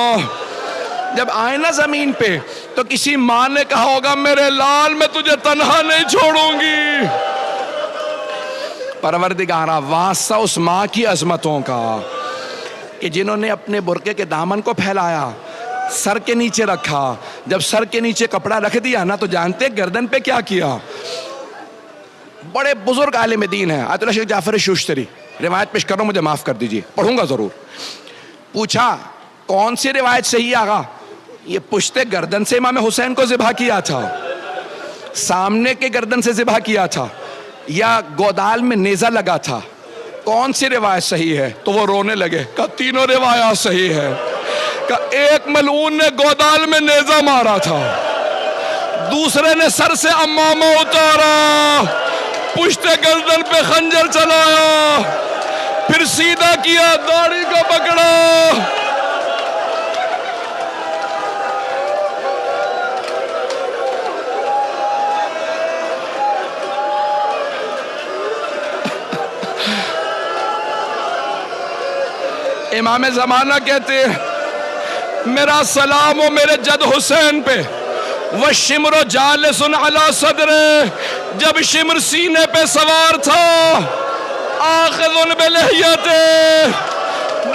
جب آئے نا زمین پہ تو کسی ماں نے کہا ہوگا میرے لال میں تجھے تنہا نہیں چھوڑوں گی. پروردگارہ واسطہ اس ماں کی عظمتوں کا کہ جنہوں نے اپنے برقعے کے دامن کو پھیلایا, سر کے نیچے رکھا. جب سر کے نیچے کپڑا رکھ دیا نا, تو جانتے گردن پہ کیا کیا؟ بڑے بزرگ عالم دین ہیں آیت اللہ شیخ جعفر شوشتری, روایت پیش کر رہا ہوں, مجھے معاف کر دیجئے, پڑھوں گا ضرور. پوچھا کون سی روایت صحیح آغا؟ یہ پشتے گردن سے امام حسین کو ذبح کیا تھا, سامنے کے گردن سے ذبح کیا تھا, یا گودال میں نیزہ لگا تھا؟ کون سی روایت صحیح ہے؟ تو وہ رونے لگے, کہا تینوں روایات صحیح ہے. کہا ایک ملعون نے گودال میں نیزہ مارا تھا, دوسرے نے سر سے امامہ اتارا, پشتے گردن پہ خنجر چلایا, پھر سیدھا کیا, داڑھی کو پکڑا. امام زمانہ کہتے ہیں میرا سلام و میرے جد حسین پہ, وَالشِّمْرُ جَالِسٌ عَلَى صَدْرِهِ, جب شمر سینے پہ سوار تھا, آخذٌ بِلِحْيَتِهِ,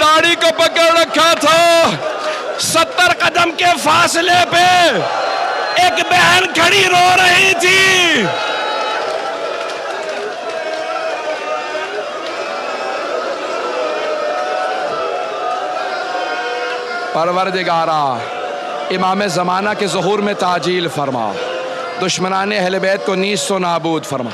داڑھی کو پکڑ رکھا تھا. 70 قدم کے فاصلے پہ ایک بہن کھڑی رو رہی تھی. پروردگارہ امام زمانہ کے ظہور میں تعجیل فرما, دشمنان اہل بیت کو نیست و نابود فرما.